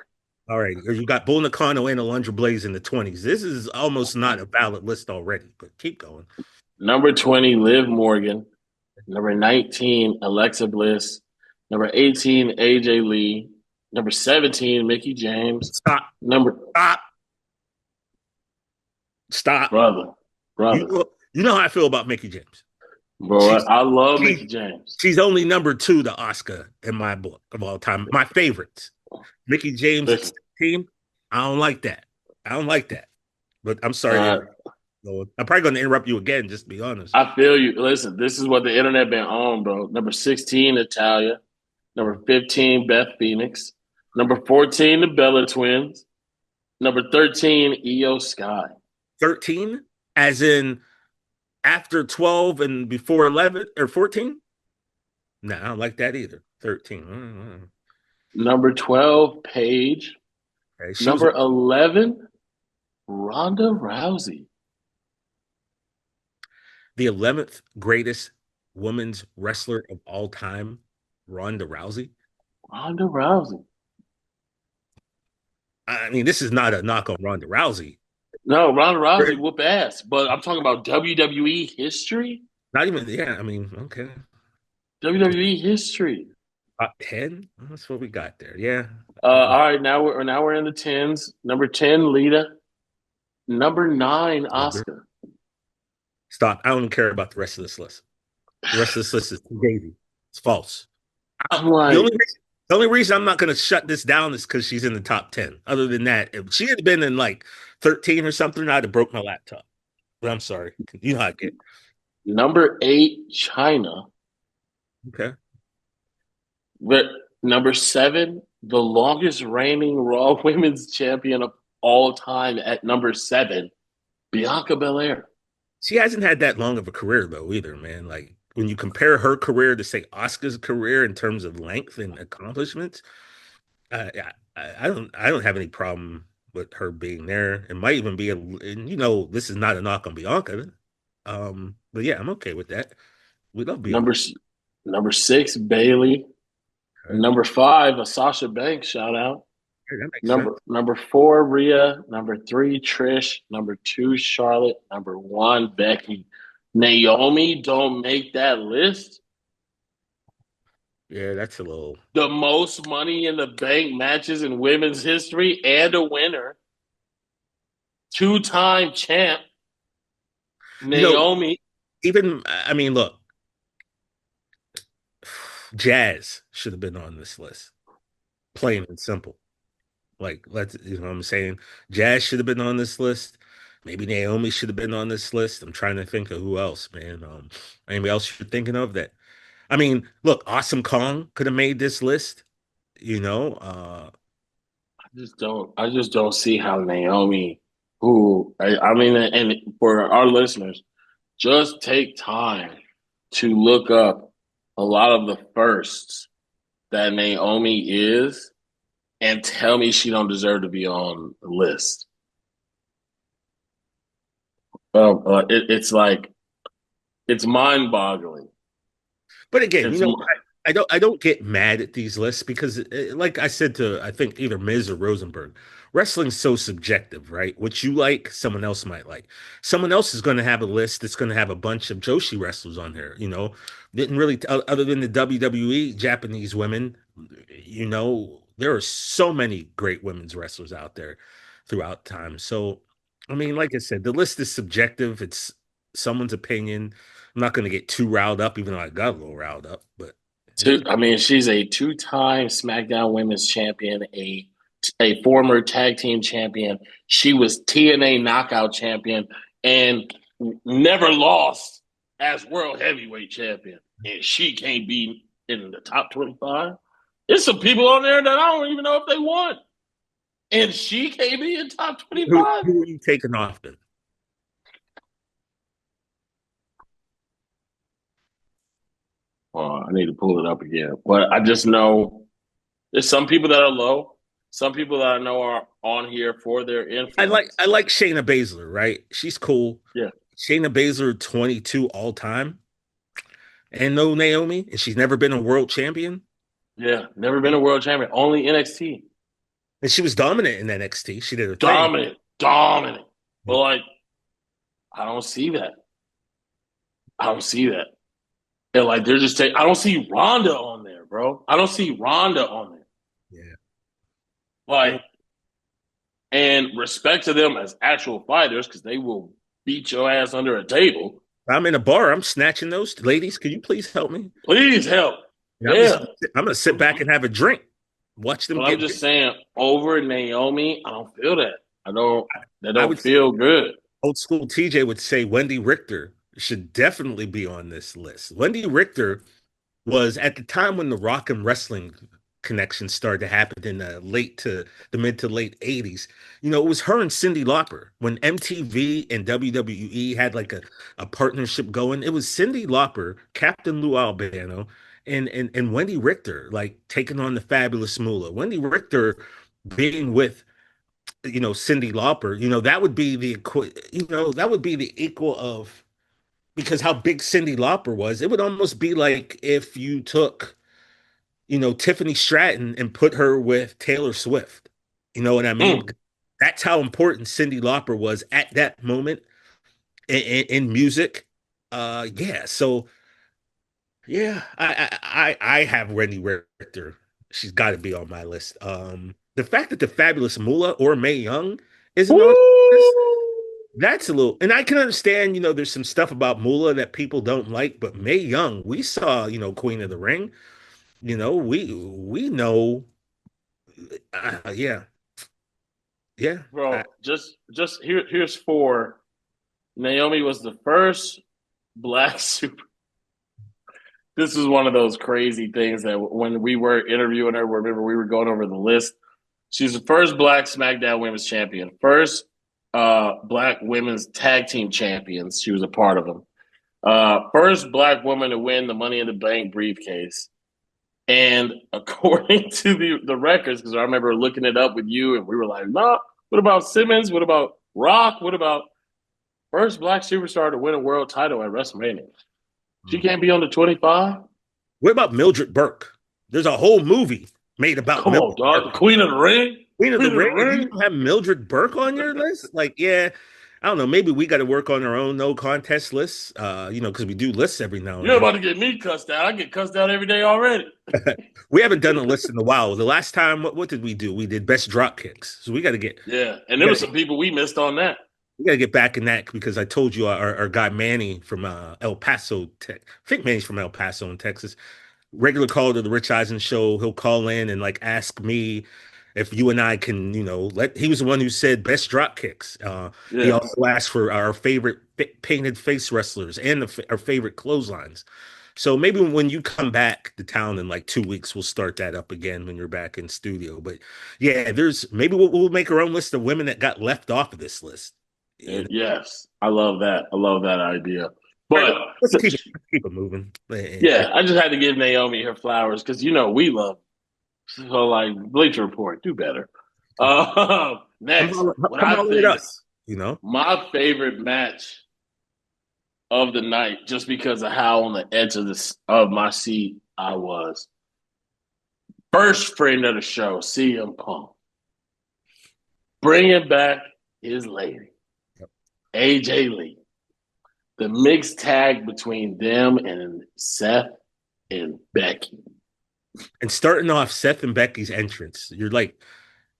All right, you got Bull Nakano and Alundra Blaze in the 20s. This is almost not a valid list already, but keep going. Number 20, Liv Morgan. Number 19, Alexa Bliss. Number 18, AJ Lee. Number 17, Mickie James. Stop. Brother. You know how I feel about Mickie James. Bro, I love Mickie James. She's only number 2 to Asuka in my book of all time. My favorites. Mickie James' team, I don't like that. But I'm sorry. I'm probably going to interrupt you again, just to be honest. I feel you. Listen, this is what the internet been on, bro. Number 16, Natalya. Number 15, Beth Phoenix. Number 14, the Bella Twins. Number 13, Io Sky. 13? As in after 12 and before 11 or 14? No, I don't like that either. 13. Number 12, Paige. Okay, she was Number 11, Ronda Rousey. the 11th greatest women's wrestler of all time, Ronda Rousey. Ronda Rousey. I mean, this is not a knock on Ronda Rousey. No, Ronda Rousey whoop ass. But I'm talking about WWE history. Not even, yeah, I mean, okay. WWE history. Top 10? That's what we got there. Yeah. All right, now we're in the tens. Number 10, Lita. Number 9, Oscar. Stop. I don't even care about the rest of this list. The rest of this list is Daisy. It's false. I'm like, the only reason I'm not going to shut this down is because she's in the top 10. Other than that, if she had been in like 13 or something, I'd have broke my laptop. But I'm sorry. You know how I get. number 8, China. Okay. But number 7, the longest reigning Raw Women's Champion of all time at number 7, Bianca Belair. She hasn't had that long of a career, though, either, man. Like, when you compare her career to, say, Oscar's career in terms of length and accomplishments, I don't have any problem with her being there. It might even be and this is not a knock on Bianca. But yeah, I'm okay with that. We love Bianca. Number 6, Bailey. Okay. Number 5, a Sasha Banks shout out. Hey, that makes sense. Number 4, Rhea. Number 3, Trish. Number 2, Charlotte. Number 1, Becky. Naomi don't make that list. Yeah, that's a little. The most money in the bank matches in women's history and a winner. 2-time champ. Naomi. I mean, look, Jazz should have been on this list. Plain and simple. Like, you know what I'm saying? Jazz should have been on this list. Maybe Naomi should have been on this list. I'm trying to think of who else, man. Anybody else you're thinking of that? I mean, look, Awesome Kong could have made this list. I just don't see how Naomi, I mean, and for our listeners, just take time to look up a lot of the firsts that Naomi is and tell me she don't deserve to be on the list. It's like, it's mind-boggling. But again, I don't get mad at these lists because, like I said to I think either Miz or Rosenberg, wrestling's so subjective, right? What you like, someone else might like. Someone else is going to have a list that's going to have a bunch of Joshi wrestlers on here. Didn't really other than the WWE Japanese women. There are so many great women's wrestlers out there throughout time. So, I mean, like I said, the list is subjective. It's someone's opinion. I'm not going to get too riled up, even though I got a little riled up. But I mean, she's a 2-time SmackDown Women's Champion, a former tag team champion. She was TNA Knockout Champion and never lost as World Heavyweight Champion. And she can't be in the top 25. There's some people on there that I don't even know if they won. And she can't be in top 25. Who are you taking off then? I need to pull it up again. But I just know there's some people that are low. Some people that I know are on here for their influence. I like Shayna Baszler, right? She's cool. Yeah. Shayna Baszler, 22 all time. And no Naomi. And she's never been a world champion. Yeah, never been a world champion. Only NXT. And she was dominant in NXT. She did her thing. Dominant. But like, I don't see that. And like, they're just I don't see Ronda on there, bro. I don't see Ronda on there. Yeah. Like, and respect to them as actual fighters because they will beat your ass under a table. I'm in a bar. I'm snatching those. Ladies, can you please help me? Please help. Yeah. I'm going to sit back and have a drink. Watch them. But I'm just saying, over Naomi, I don't feel that. That don't feel good. Old school TJ would say Wendy Richter should definitely be on this list. Wendy Richter was at the time when the rock and wrestling connection started to happen in the mid to late 80s. It was her and Cyndi Lauper. When MTV and WWE had like a partnership going, it was Cyndi Lauper, Captain Lou Albano, and Wendy Richter, like taking on the Fabulous Moolah. Wendy Richter being with, Cyndi Lauper, that would be that would be the equal of, because how big Cyndi Lauper was, it would almost be like if you took, Tiffany Stratton and put her with Taylor Swift. You know what I mean? Mm. That's how important Cyndi Lauper was at that moment in music. Yeah. So yeah, I have Wendy Richter. She's got to be on my list. The fact that the Fabulous Moolah or Mae Young isn't on this, Woo! that's a little, and I can understand, there's some stuff about Moolah that people don't like, but Mae Young, we saw, Queen of the Ring, we know, yeah, yeah. Bro, just here's four. Naomi was the first black super. This is one of those crazy things that when we were interviewing her, remember we were going over the list. She's the first black SmackDown Women's Champion, first black women's tag team champions. She was a part of them. First black woman to win the Money in the Bank briefcase. And according to the records, because I remember looking it up with you, and we were like, "Nah, what about Simmons? What about Rock? What about first black superstar to win a world title at WrestleMania? She can't be on the 25? What about Mildred Burke? There's a whole movie made about Come on, Mildred dog. Burke. Queen of the Ring? Queen of the Ring. Ring? You don't have Mildred Burke on your list? Like, yeah, I don't know. Maybe we got to work on our own no contest lists. Because we do lists every now and You're then. about to get me cussed out. I get cussed out every day already. We haven't done a list in a while. The last time, what did we do? We did best drop kicks. So we got to get. Yeah, and there were some people we missed on that. We got to get back in that, because I told you our guy Manny from El Paso, I think Manny's from El Paso in Texas. Regular caller to the Rich Eisen show. He'll call in and like ask me if you and I can, he was the one who said best drop kicks. He also asked for our favorite painted face wrestlers and our favorite clotheslines. So maybe when you come back to town in like 2 weeks, we'll start that up again when you're back in studio. But yeah, maybe we'll make our own list of women that got left off of this list. Yes, I love that. I love that idea. But let's keep it moving. Yeah, I just had to give Naomi her flowers because we love. So like Bleacher Report, do better. Next, what I think my favorite match of the night, just because of how on the edge of my seat I was. First friend of the show, CM Punk, bringing back his lady, AJ Lee. The mixed tag between them and Seth and Becky. And starting off Seth and Becky's entrance, you're like,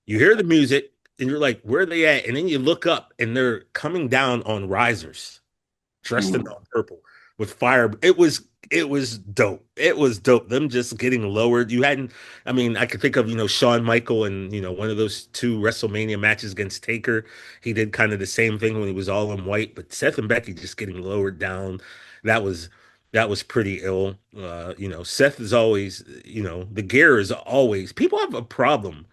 you hear the music and you're like, where are they at? And then you look up and they're coming down on risers, dressed in all purple with fire. It was dope. It was dope. Them just getting lowered. I could think of, Shawn Michael and, one of those two WrestleMania matches against Taker. He did kind of the same thing when he was all in white, but Seth and Becky just getting lowered down. That was pretty ill. Seth is always, the gear is always, people have a problem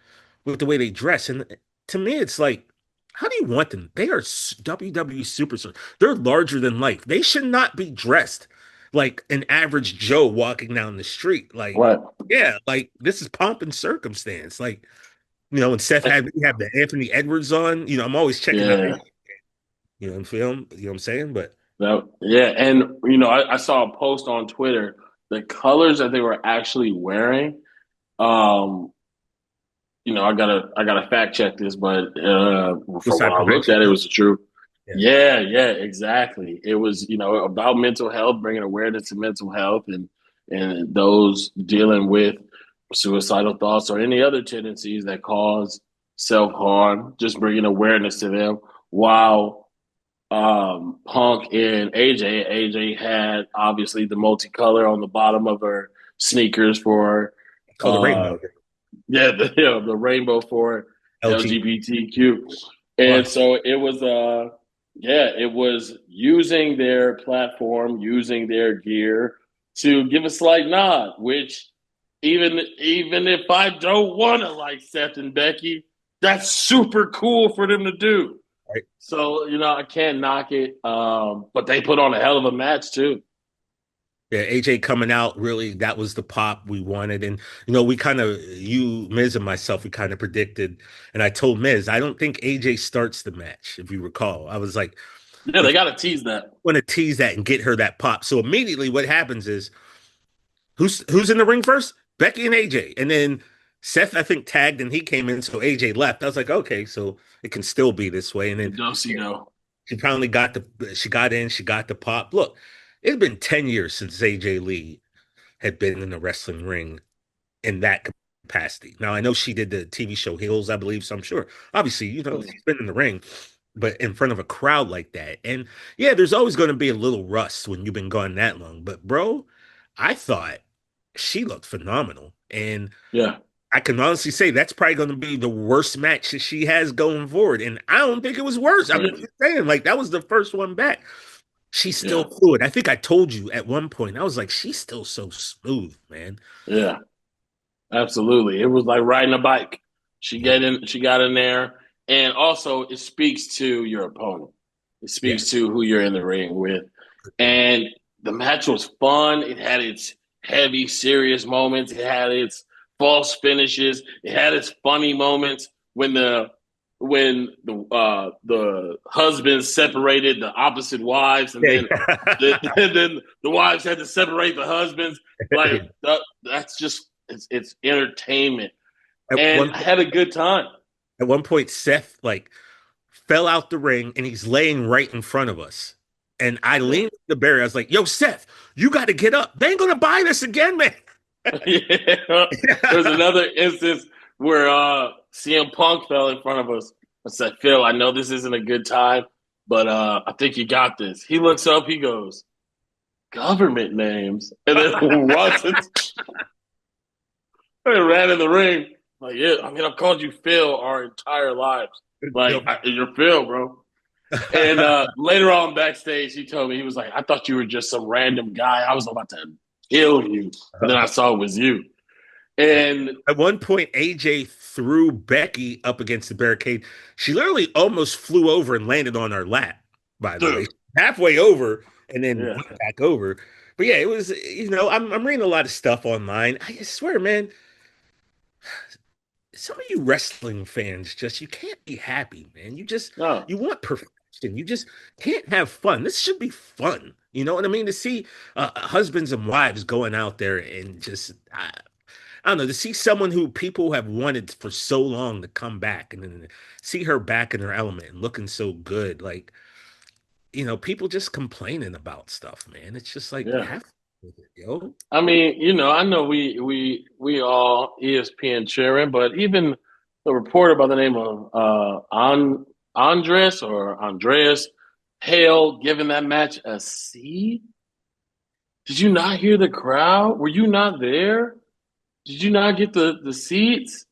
with the way they dress. And to me, it's like, how do you want them? They are WWE superstars. They're larger than life. They should not be dressed like an average Joe walking down the street. Like, what? Yeah, like this is pomp and circumstance. Like, and Seth have the Anthony Edwards on. I'm always checking out. On film. You know what I'm saying? But yeah, and I saw a post on Twitter. The colors that they were actually wearing. I gotta fact check this, but from what I looked at, it was true. Yeah, exactly. It was about mental health, bringing awareness to mental health, and those dealing with suicidal thoughts or any other tendencies that cause self-harm. Just bringing awareness to them. While Punk and AJ had obviously the multicolor on the bottom of her sneakers for the rainbow. Yeah, the rainbow for LGBTQ. And so it was using their platform, using their gear to give a slight nod, which even if I don't want to like Seth and Becky, that's super cool for them to do. Right. So, I can't knock it. But they put on a hell of a match too. Yeah, AJ coming out, really, that was the pop we wanted. And, we kind of, you, Miz, and myself, we kind of predicted. And I told Miz, I don't think AJ starts the match, if you recall. I was like, Yeah, if they you got to tease that. want to tease that and get her that pop. So immediately what happens is, who's in the ring first? Becky and AJ. And then Seth, I think, tagged and he came in, so AJ left. I was like, okay, so it can still be this way. And then Do-si-do. she finally she got in, she got the pop. Look, it's been 10 years since AJ Lee had been in the wrestling ring in that capacity. Now, I know she did the TV show Hills, I believe, so I'm sure, obviously, she's been in the ring, but in front of a crowd like that. And yeah, there's always going to be a little rust when you've been gone that long. But, bro, I thought she looked phenomenal. And Yeah. I can honestly say that's probably going to be the worst match that she has going forward. And I don't think it was worse. I'm just saying, like, that was the first one back. She's still fluid. I think I told you at one point, I was like, she's still so smooth, man. Yeah. Absolutely. It was like riding a bike. She got in there. And also it speaks to your opponent. It speaks to who you're in the ring with. And the match was fun. It had its heavy, serious moments. It had its false finishes. It had its funny moments when the husbands separated the opposite wives, and then the wives had to separate the husbands. Like that's just it's entertainment, and I had a good time. At one point, Seth like fell out the ring, and he's laying right in front of us. And I leaned to the barrier. I was like, "Yo, Seth, you got to get up. They ain't gonna buy this again, man." There's another instance where CM Punk fell in front of us. I said, "Phil, I know this isn't a good time, but I think you got this." He looks up. He goes, "Government names," and then runs and ran in the ring. Like, yeah, I mean, I've called you Phil our entire lives. Like, you're Phil, bro. And later on backstage, he told me, he was like, "I thought you were just some random guy. I was about to kill you." And then I saw it was you. And at one point, AJ threw Becky up against the barricade. She literally almost flew over and landed on her lap, by the way. Halfway over and then went back over. But yeah, it was, I'm reading a lot of stuff online. I swear, man, some of you wrestling fans you can't be happy, man. You want perfection. You just can't have fun. This should be fun. You know what I mean? To see husbands and wives going out there and just, I don't know, to see someone who people have wanted for so long to come back and then see her back in her element and looking so good. Like, people just complaining about stuff, man. It's just like, have fun with it, yo. I mean, I know we all ESPN cheering, but even the reporter by the name of Andreas Hale giving that match a C. Did you not hear the crowd? Were you not there? Did you not get the seats?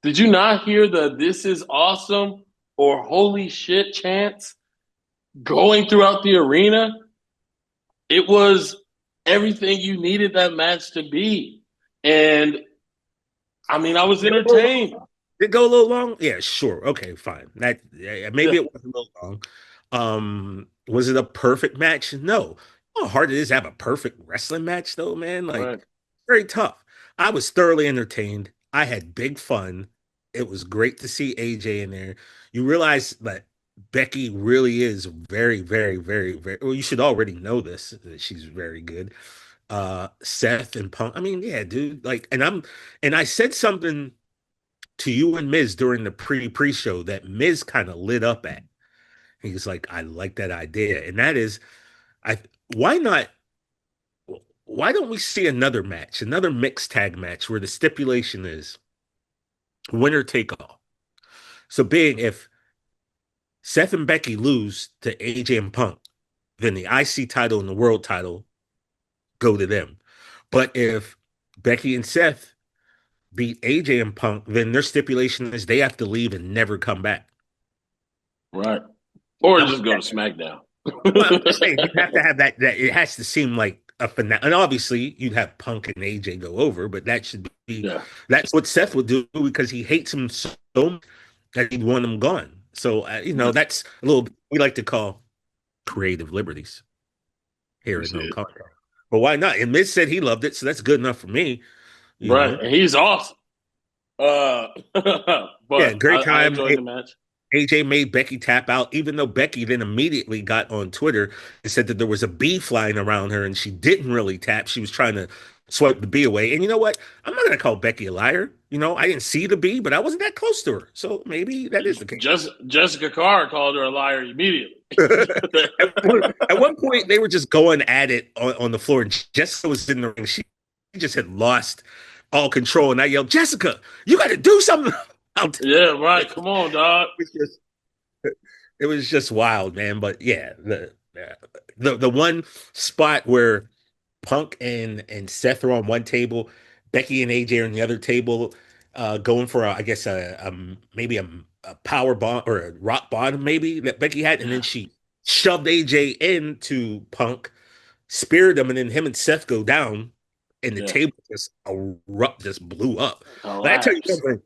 Did you not hear the "this is awesome" or "holy shit" chants going throughout the arena? It was everything you needed that match to be. And I mean, I was entertained. Did it go a little long? Yeah, sure. Okay, fine. Maybe it was a little long. Was it a perfect match? No. How hard it is to have a perfect wrestling match, though, man. Like, very tough. I was thoroughly entertained. I had big fun. It was great to see AJ in there. You realize that Becky really is very, very, very, very. Well, you should already know this. That she's very good. Seth and Punk. I mean, yeah, dude. Like, and I said something to you and Miz during the pre-show that Miz kind of lit up at. He's like, I like that idea, and that is, I. Why not? Why don't we see another match, another mixed tag match where the stipulation is winner take all? So, being if Seth and Becky lose to AJ and Punk, then the IC title and the world title go to them. But if Becky and Seth beat AJ and Punk, then their stipulation is they have to leave and never come back. Right. Or just go to SmackDown. Well, I'm saying you have to have that. It has to seem like a finale. And obviously, you'd have Punk and AJ go over, but that should be that's what Seth would do because he hates him so much that he'd want him gone. So, that's a little we like to call creative liberties here in No Contact. But why not? And Miz said he loved it, so that's good enough for me. You Right. know, And he's awesome. Uh, yeah, but great I time. enjoyed the match. AJ made Becky tap out, even though Becky then immediately got on Twitter and said that there was a bee flying around her and she didn't really tap. She was trying to swipe the bee away. And you know what? I'm not going to call Becky a liar. You know, I didn't see the bee, but I wasn't that close to her. So maybe that is the case. Just Jessica Carr called her a liar immediately. At one point, they were just going at it on the floor, and Jessica was in the ring. She just had lost all control. And I yelled, Jessica, you got to do something. Yeah, right. Come on, dog. It was just wild, man. But yeah, the one spot where Punk and Seth are on one table, Becky and AJ are on the other table, going for I guess maybe a power bomb or a rock bottom maybe that Becky had, and then she shoved AJ into Punk, speared him, and then him and Seth go down, and the table just just blew up. But I tell you something.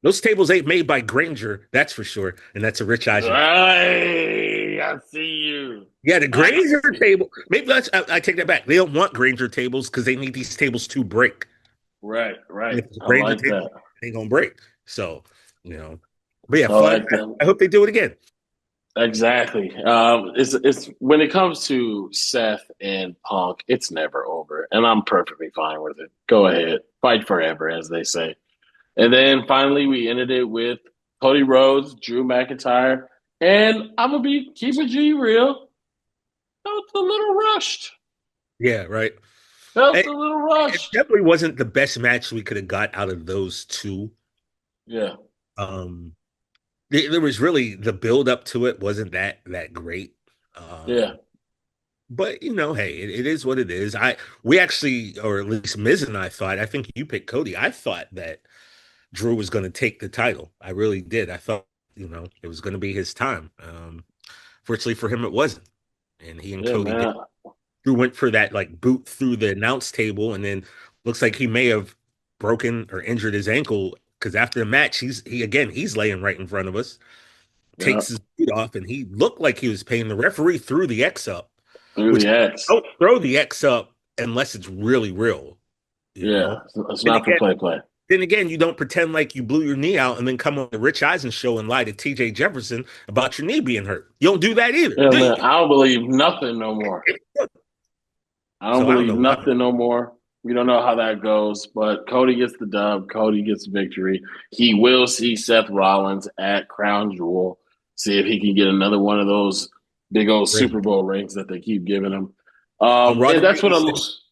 Those tables ain't made by Granger, that's for sure. And that's a Rich Eisen. Right. I see you. Yeah, the Granger table. Maybe I take that back. They don't want Granger tables because they need these tables to break. Right. And if it's a I Granger like table, that. they ain't gonna break. So, you know. But yeah, I like fun. that. I hope they do it again. Exactly. It's when it comes to Seth and Punk, it's never over, and I'm perfectly fine with it. Go ahead, fight forever, as they say. And then finally, we ended it with Cody Rhodes, Drew McIntyre, and I'm gonna keep it G real. Felt a little rushed. Yeah, right. Felt It, a little it rushed. definitely wasn't the best match we could have got out of those two. Yeah. Um, there was really the build up to it wasn't that great. Yeah. But you know, hey, it is what it is. We actually, or at least Miz and I thought. I think you picked Cody. I thought that Drew was going to take the title. I really did. I thought, it was going to be his time. Fortunately for him, it wasn't. And he and Yeah, Cody did. man. Drew went for that like boot through the announce table, and then looks like he may have broken or injured his ankle because after the match, he's laying right in front of us, Yeah. takes his boot off, and he looked like he was paying. The referee threw the X up, Through which the X. don't throw the X up unless it's really real, you Yeah. know. It's And not for again, play. then again, you don't pretend like you blew your knee out and then come on the Rich Eisen show and lie to TJ Jefferson about your knee being hurt. You don't do that either, Yeah, do man. you? I don't believe nothing no more. I don't So I don't believe know why. nothing no more. We don't know how that goes, but Cody gets the dub. Cody gets victory. He will see Seth Rollins at Crown Jewel. See if he can get another one of those big old Super Bowl rings that they keep giving him. On Raw And tonight, that's what it looks.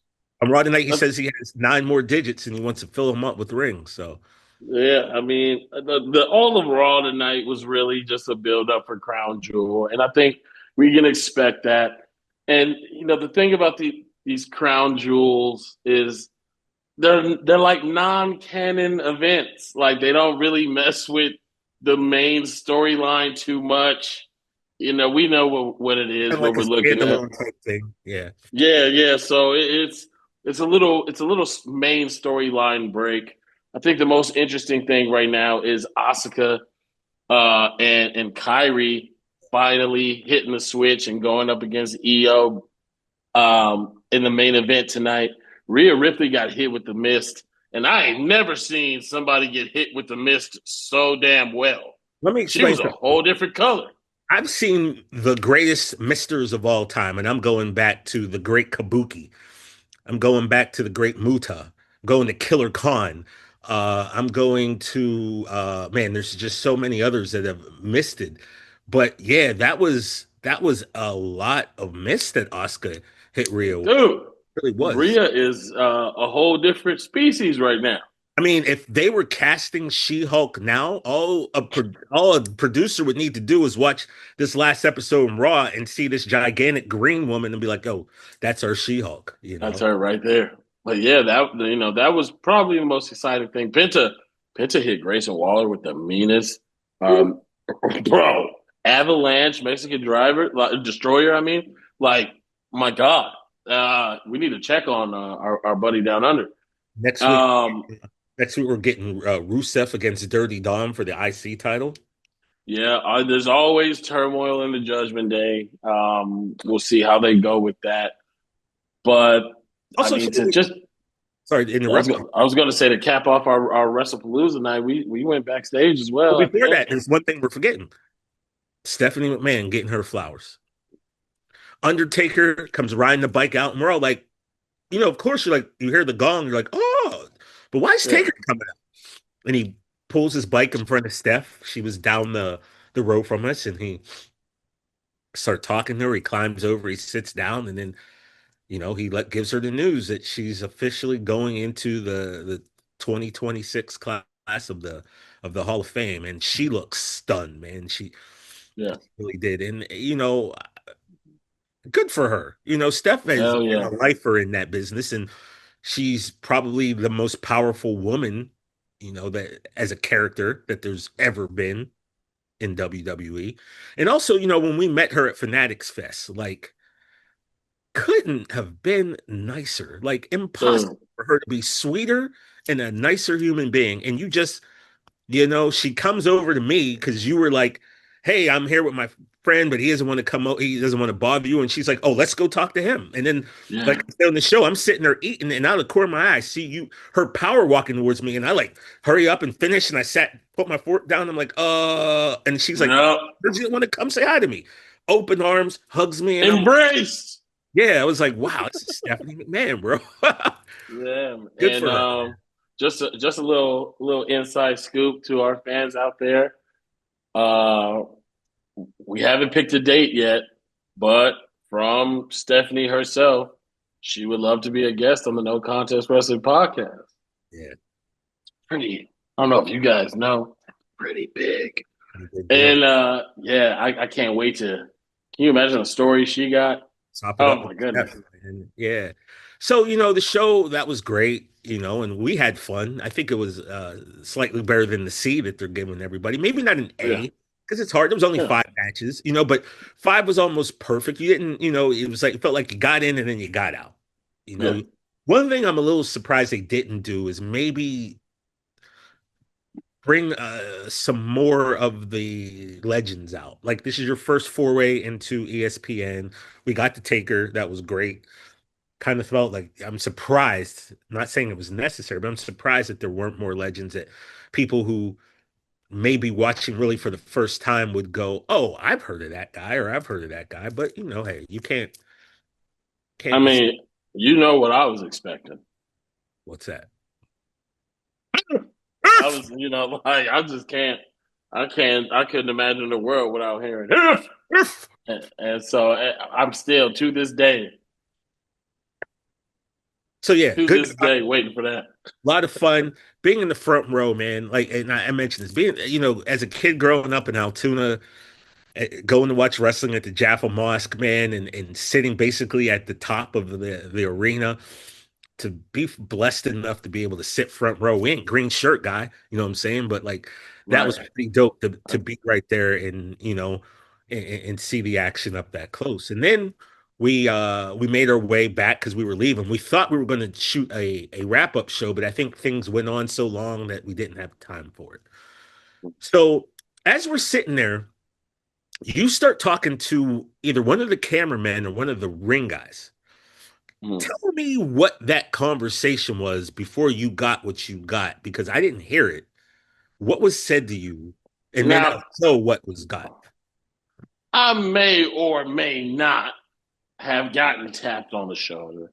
on Raw tonight, he says he has 9 more digits and he wants to fill them up with rings. So Yeah, I mean, the all of Raw tonight was really just a build up for Crown Jewel, and I think we can expect that. And the thing about these Crown Jewels is they're like non-canon events. Like they don't really mess with the main storyline too much. We know what it is, kind of what like we're a looking at. standalone type thing. Yeah. Yeah. So it's a little main storyline break. I think the most interesting thing right now is Asuka and Kyrie finally hitting the switch and going up against EO in the main event tonight. Rhea Ripley got hit with the mist, and I ain't never seen somebody get hit with the mist so damn well. Let me She explain was a something. whole different color. I've seen the greatest misters of all time, and I'm going back to the great Kabuki. I'm going back to the great Muta. I'm going to Killer Khan. I'm going to man. There's just so many others that have missed it, but yeah, that was a lot of miss that Oscar hit Rio. It Dude, really was. Rhea is a whole different species right now. I mean, if they were casting She-Hulk now, all a producer would need to do is watch this last episode in Raw and see this gigantic green woman and be like, "Oh, that's our She-Hulk," you That's know? her right there. But yeah, that was probably the most exciting thing. Penta hit Grayson Waller with the meanest, um, bro. Avalanche Mexican driver destroyer. I mean, like my God, we need to check on our buddy down under. Next week, Um, next week we're getting Rusev against Dirty Dom for the IC title. yeah, there's always turmoil in the Judgment Day. We'll see how they go with that, but I Also, mean, to just sorry to interrupt you. I was going to say to cap off our Wrestlepalooza night, we went backstage as But well at the before end. that, there's one thing we're forgetting: Stephanie McMahon getting her flowers. Undertaker comes riding the bike out, and we're all like, of course, you're like, you hear the gong, you're like, oh, but why is Yeah, Taker coming out? And he pulls his bike in front of Steph. She was down the road from us, and he starts talking to her. He climbs over, he sits down, and then gives her the news that she's officially going into the 2026 class of the Hall of Fame, and she looks stunned, man. She yeah, really did, and good for her. Steph has hell been yeah. a lifer in that business, and she's probably the most powerful woman, that as a character that there's ever been in WWE. And also, when we met her at Fanatics Fest, like couldn't have been nicer. Like impossible Mm. for her to be sweeter and a nicer human being. And you just, she comes over to me because you were like, "Hey, I'm here with my friend, but he doesn't want to come out. He doesn't want to bother you." And she's like, "Oh, let's go talk to him." And then, Yeah. like on the show, I'm sitting there eating, and out of the corner of my eye, I see her power walking towards me, and I like hurry up and finish, and I put my fork down. I'm like, and she's like, Yep. "Does you want to come say hi to me?" Open arms, hugs me, and I'm like, Embrace. yeah, I was like, "Wow, this is Stephanie McMahon, bro." Yeah, Good and for her. just a little inside scoop to our fans out there. Uh, we haven't picked a date yet, but from Stephanie herself, she would love to be a guest on the No Contest Wrestling podcast. Yeah, Pretty, I don't know if you guys know, pretty big. big deal. And yeah, I can't wait to. Can you imagine the story she got? Top it Oh up my with goodness. Steph, man. Yeah. So, the show that was great, and we had fun. I think it was slightly better than the C that they're giving everybody. Maybe not an Yeah, A because it's hard. There was only yeah, 5 matches, but five was almost perfect. You didn't, it was like it felt like you got in and then you got out. You yeah. know, one thing I'm a little surprised they didn't do is maybe bring some more of the legends out. Like this is your first foray into ESPN. We got the Taker, that was great. Kind of felt like I'm surprised. I'm not saying it was necessary, but I'm surprised that there weren't more legends that people who may be watching really for the first time would go, "Oh, I've heard of that guy," or "I've heard of that guy." But hey, you I can't be. mean, you know what I was expecting. What's that? I was, like I just can't. I couldn't imagine the world without hearing. And so I'm still So yeah, to good. this day, waiting for that. A lot of fun being in the front row, man. Like, and I mentioned this, being as a kid growing up in Altoona, going to watch wrestling at the Jaffa Mosque, man, and sitting basically at the top of the arena. To be blessed enough to be able to sit front row. We ain't green shirt guy, you know what I'm saying? But like that was Right. pretty dope to be right there and and see the action up that close. And then we made our way back because we were leaving. We thought we were going to shoot a wrap-up show, but I think things went on so long that we didn't have time for it. So as we're sitting there, you start talking to either one of the cameramen or one of the ring guys. Mm. Tell me what that conversation was before you got what you got, because I didn't hear it. What was said to you? And then Now, I'll know what was got. I may or may not have gotten tapped on the shoulder.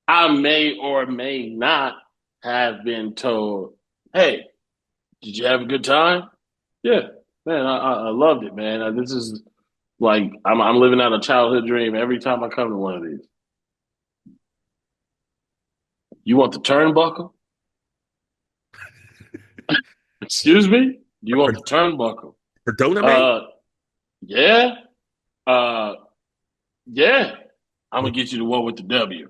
I may or may not have been told, "Hey, did you have a good time?" Yeah, man, I loved it, man. This is like I'm living out a childhood dream every time I come to one of these. You want the turnbuckle? Excuse me? You want the turnbuckle? Perdona me? Uh, yeah. Uh, yeah. I'm gonna get you the one with the W.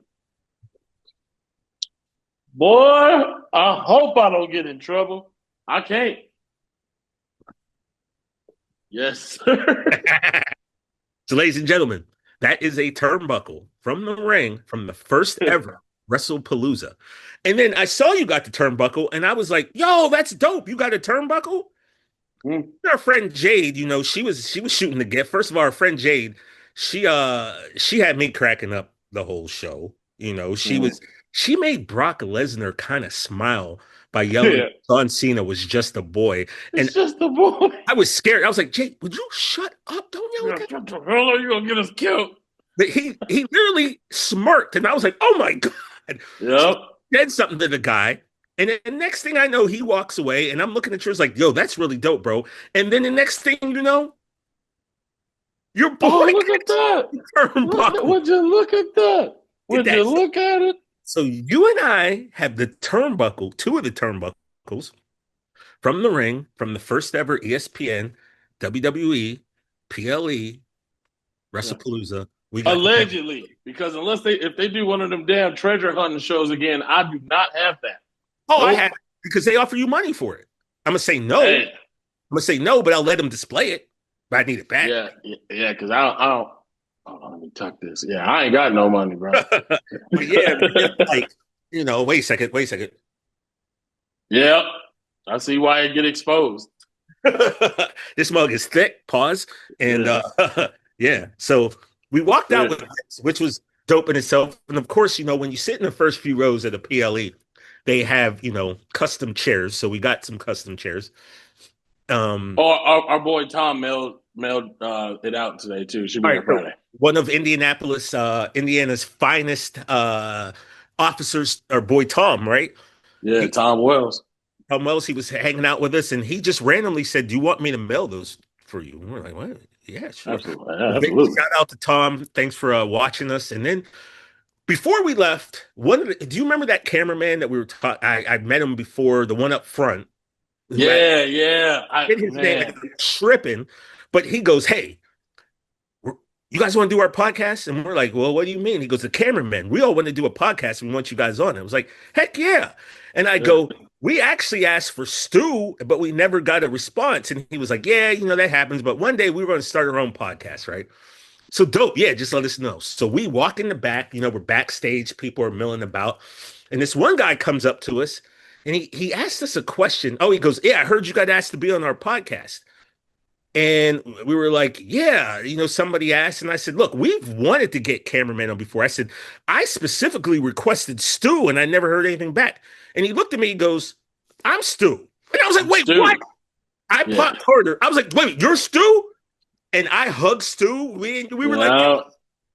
Boy, I hope I don't get in trouble. I can't. Yes, sir. So, ladies and gentlemen, that is a turnbuckle from the ring from the first ever Wrestlepalooza. And then I saw you got the turnbuckle, and I was like, "Yo, that's dope! You got a turnbuckle." Our friend Jade, she was shooting the gift. First of all, our friend Jade, she had me cracking up the whole show. She she made Brock Lesnar kind of smile by yelling Yeah, John Cena was just a boy. And it's just a boy. I was scared. I was like, Jake, would you shut up? Don't yell Yeah, at that. what the hell are you gonna get us killed? But he literally smirked, and I was like, oh my God. So Yep. I said something to the guy. And then the next thing I know, he walks away, and I'm looking at yours like, yo, that's really dope, bro. And then the next thing you know, your Oh, boy look at that. turnbuckle. Would you look at that? Did Would you that. look at it? So you and I have the turnbuckle, two of the turnbuckles from the ring, from the first ever ESPN, WWE, PLE, Yeah. Wrestlepalooza. We got the Allegedly, because if they do one of them damn treasure hunting shows again, I do not have that. Oh, I Nope. have because they offer you money for it. I'm gonna say no. Hey, I'm gonna say no, but I'll let them display it. But I need it back. yeah, because I don't. Hold on, let me tuck this. Yeah, I ain't got no money, bro. But yeah, like wait a second. Yeah, I see why it get exposed. This mug is thick. Pause. And Yeah. yeah, so we walked out Yeah. with this, which was dope in itself. And of course, when you sit in the first few rows of the PLE, they have custom chairs. So we got some custom chairs. Our boy Tom mailed it out today too. Should be All there right, so Friday. one of Indianapolis, Indiana's finest officers, our boy Tom, right? Yeah, Tom Wells. Tom Wells, he was hanging out with us, and he just randomly said, "Do you want me to mail those for you?" And we're like, "What? Yeah, sure." Absolutely, So big absolutely. shout out to Tom. Thanks for watching us. And then before we left, do you remember that cameraman that we were talking? I met him before, the one up front. Yeah. Hit his name, I'm tripping, but he goes, "Hey, you guys want to do our podcast?" And we're like, "Well, what do you mean?" He goes, "The cameraman. We all want to do a podcast. We want you guys on." I was like, "Heck yeah!" And I go, "We actually asked for Stu, but we never got a response." And he was like, "Yeah, that happens. But one day we were going to start our own podcast, right?" So dope. Yeah, just let us know. So we walk in the back. We're backstage. People are milling about, and this one guy comes up to us, and he asked us a question. Oh, he goes, "Yeah, I heard you got asked to be on our podcast." And we were like, yeah, somebody asked. And I said, look, we've wanted to get cameraman on before. I said, I specifically requested Stu and I never heard anything back. And he looked at me and goes, I'm Stu. And I was like, wait, Stu. what? I popped harder. I was like, wait, you're Stu? And I hugged Stu. We were like,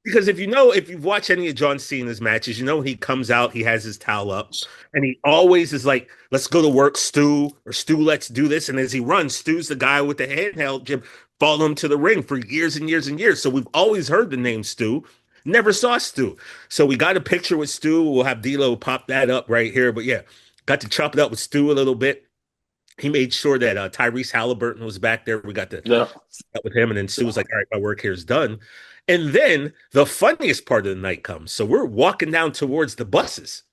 because if you've watched any of John Cena's matches, when he comes out, he has his towel up and he always is like, let's go to work, Stu, or Stu, let's do this. And as he runs, Stu's the guy with the handheld, Jim, follow him to the ring for years and years and years. So we've always heard the name Stu, never saw Stu. So we got a picture with Stu. We'll have D'Lo pop that up right here. But yeah, got to chop it up with Stu a little bit. He made sure that Tyrese Halliburton was back there. We got to up with him. And then Stu was like, all right, my work here is done. And then the funniest part of the night comes. So we're walking down towards the buses.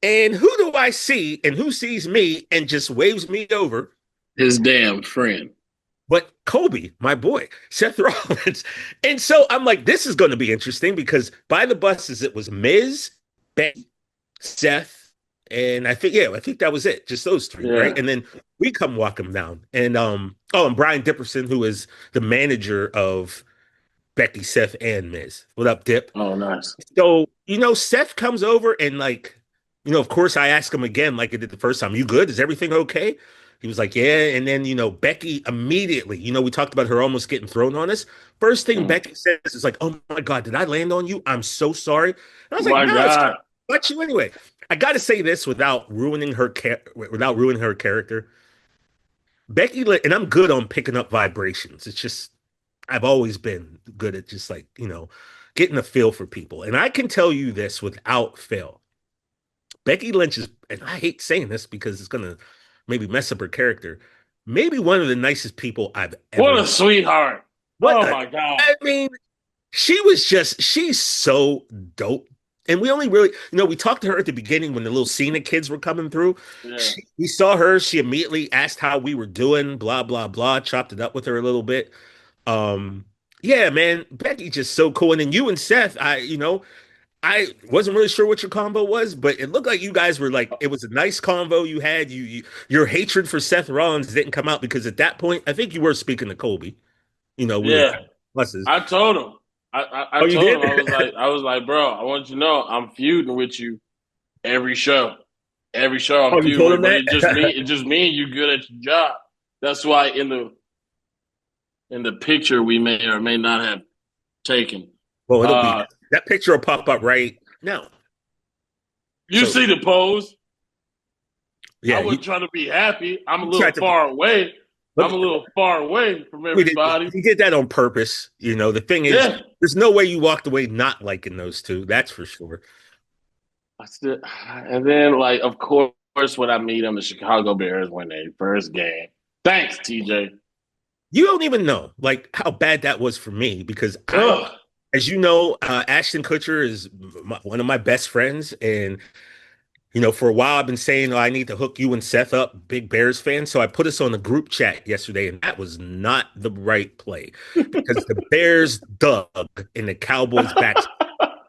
And who do I see and who sees me and just waves me over? His damn friend. But Kobe, my boy, Seth Rollins. And so I'm like, this is going to be interesting because by the buses, it was Miz, Becky, Seth, and I think that was it. Just those three, right? And then we come walk him down. And and Brian Dipperson, who is the manager of Becky, Seth, and Miz. What up, Dip? Oh, nice. So, Seth comes over and of course I ask him again, like I did the first time, you good? Is everything okay? He was like, yeah. And then, Becky immediately, we talked about her almost getting thrown on us. First thing Becky says is like, oh my God, did I land on you? I'm so sorry. And I was like, no, but you anyway. I got to say this without ruining her character. Becky, and I'm good on picking up vibrations. It's just, I've always been good at just getting a feel for people. And I can tell you this without fail. Becky Lynch is, and I hate saying this because it's going to maybe mess up her character, maybe one of the nicest people I've ever What a sweetheart. My God. I mean, she's so dope. And we only really, we talked to her at the beginning when the little Cena kids were coming through. Yeah. We saw her. She immediately asked how we were doing, blah, blah, blah, chopped it up with her a little bit. Yeah, man, Becky's just so cool. And then you and Seth, I wasn't really sure what your combo was, but it looked like you guys were it was a nice combo you had. Your hatred for Seth Rollins didn't come out because at that point, I think you were speaking to Colby. Pluses. I told him. I told him, I was like, bro, I want you to know I'm feuding with you every show. Every show I'm you told him but that? it just means you're good at your job. That's why in the picture we may or may not have taken. Well, it'll be that picture will pop up right now. You see the pose. Yeah, I wasn't trying to be happy. I'm a little far away. I'm a little far away from everybody. You did that on purpose. You know, the thing is, there's no way you walked away not liking those two. That's for sure. And then, like, of course, when I meet them, the Chicago Bears win their first game. Thanks, TJ. You don't even know, like, how bad that was for me because, as you know, Ashton Kutcher is one of my best friends. And, you know, for a while I've been saying, I need to hook you and Seth up, big Bears fans. So I put us on the group chat yesterday, and that was not the right play because the Bears dug in the Cowboys' back.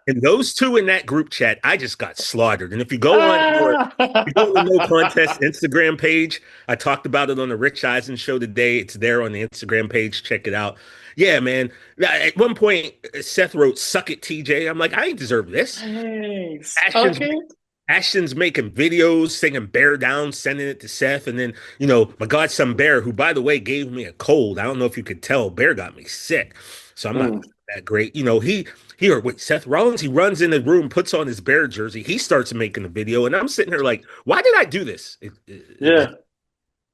And those two in that group chat, I just got slaughtered. And if you go on the No Contest Instagram page, I talked about it on the Rich Eisen show today. It's there on the Instagram page. Check it out. Yeah, man. At one point, Seth wrote, "Suck it, TJ." I'm like, I ain't deserve this. Thanks. Ashton's making videos, singing Bear Down, sending it to Seth. And then, you know, my godson Bear, who, by the way, gave me a cold. I don't know if you could tell. Bear got me sick. So I'm not that great. You know, with Seth Rollins, he runs in the room, puts on his Bear jersey. He starts making a video. And I'm sitting here like, why did I do this?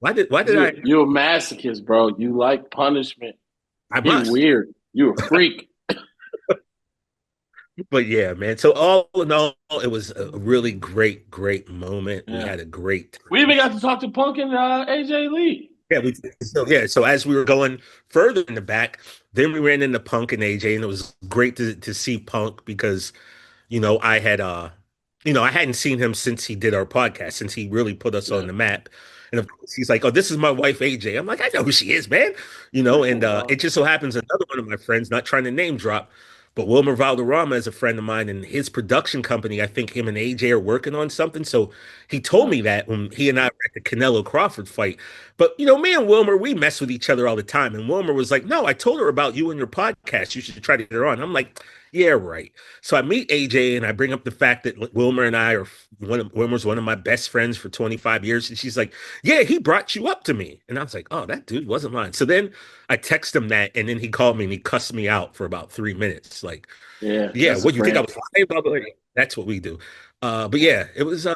Why did I? You're a masochist, bro. You like punishment. You're weird. You're a freak. But yeah, man. So all in all, it was a really great moment. Yeah. We had a great time. We even got to talk to Punk and AJ Lee. Yeah, so as we were going further in the back, then we ran into Punk and AJ, and it was great to see Punk because, you know, I hadn't seen him since he did our podcast, since he really put us on the map. And of course, he's like, "Oh, this is my wife, AJ." I'm like, "I know who she is, man." You know, and it just so happens another one of my friends, not trying to name drop, but Wilmer Valderrama is a friend of mine, and his production company, I think him and AJ are working on something. So he told me that when he and I were at the Canelo Crawford fight. But, you know, me and Wilmer, we mess with each other all the time. And Wilmer was like, "No, I told her about you and your podcast. You should try to get her on." I'm like, "Yeah, right." So I meet AJ and I bring up the fact that Wilmer and I Wilmer's one of my best friends for 25 years. And she's like, "Yeah, he brought you up to me." And I was like, "Oh, that dude wasn't lying." So then I text him that, and then he called me and he cussed me out for about 3 minutes. Like, yeah, what you think I was lying about? That's what we do. But yeah, it was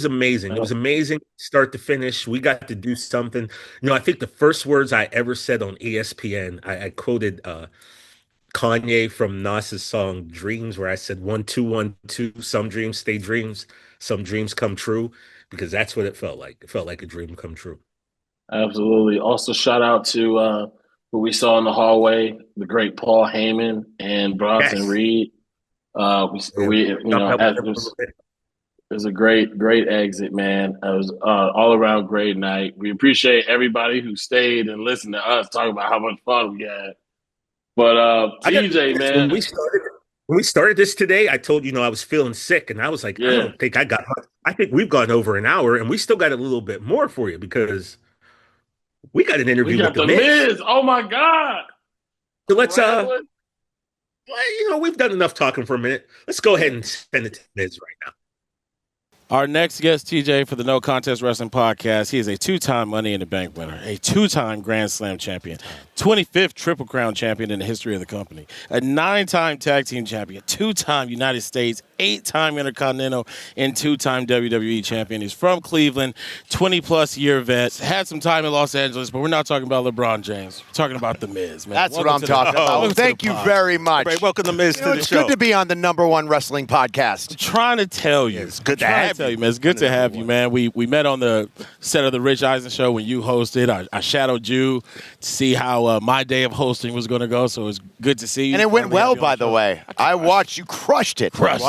amazing. It was amazing start to finish. We got to do something. You know, I think the first words I ever said on ESPN, I quoted Kanye from Nas's song Dreams, where I said 1 2 1 2, some dreams stay dreams, some dreams come true, because that's what it felt like. It felt like a dream come true. Absolutely. Also, shout out to who we saw in the hallway, the great Paul Heyman and Bronson Reed. It was a great exit, man. It was all around great night. We appreciate everybody who stayed and listened to us talk about how much fun we had. But TJ, man, when we started this today, I told you, I was feeling sick, and I was like, I think we've gone over an hour, and we still got a little bit more for you because we got an interview with the Miz. Oh my God! So let's we've done enough talking for a minute. Let's go ahead and send it to Miz right now. Our next guest, TJ, for the No Contest Wrestling Podcast, he is a 2-time Money in the Bank winner, a 2-time Grand Slam champion, 25th Triple Crown champion in the history of the company, a 9-time Tag Team champion, 2-time United States, 8-time Intercontinental, and 2-time WWE champion. He's from Cleveland, 20-plus year vet, had some time in Los Angeles, but we're not talking about LeBron James. We're talking about The Miz, man. That's what I'm talking about. Well, thank you very much. Right, welcome The Miz to the show. It's good to be on the #1 wrestling podcast. I'm trying to tell you. It's good to have you, man. It's good to have you, man. We met on the set of the Rich Eisen show when you hosted. I shadowed you to see how my day of hosting was going to go, so it was good to see you. And it went well, by the way. I watched. You crushed it. Crushed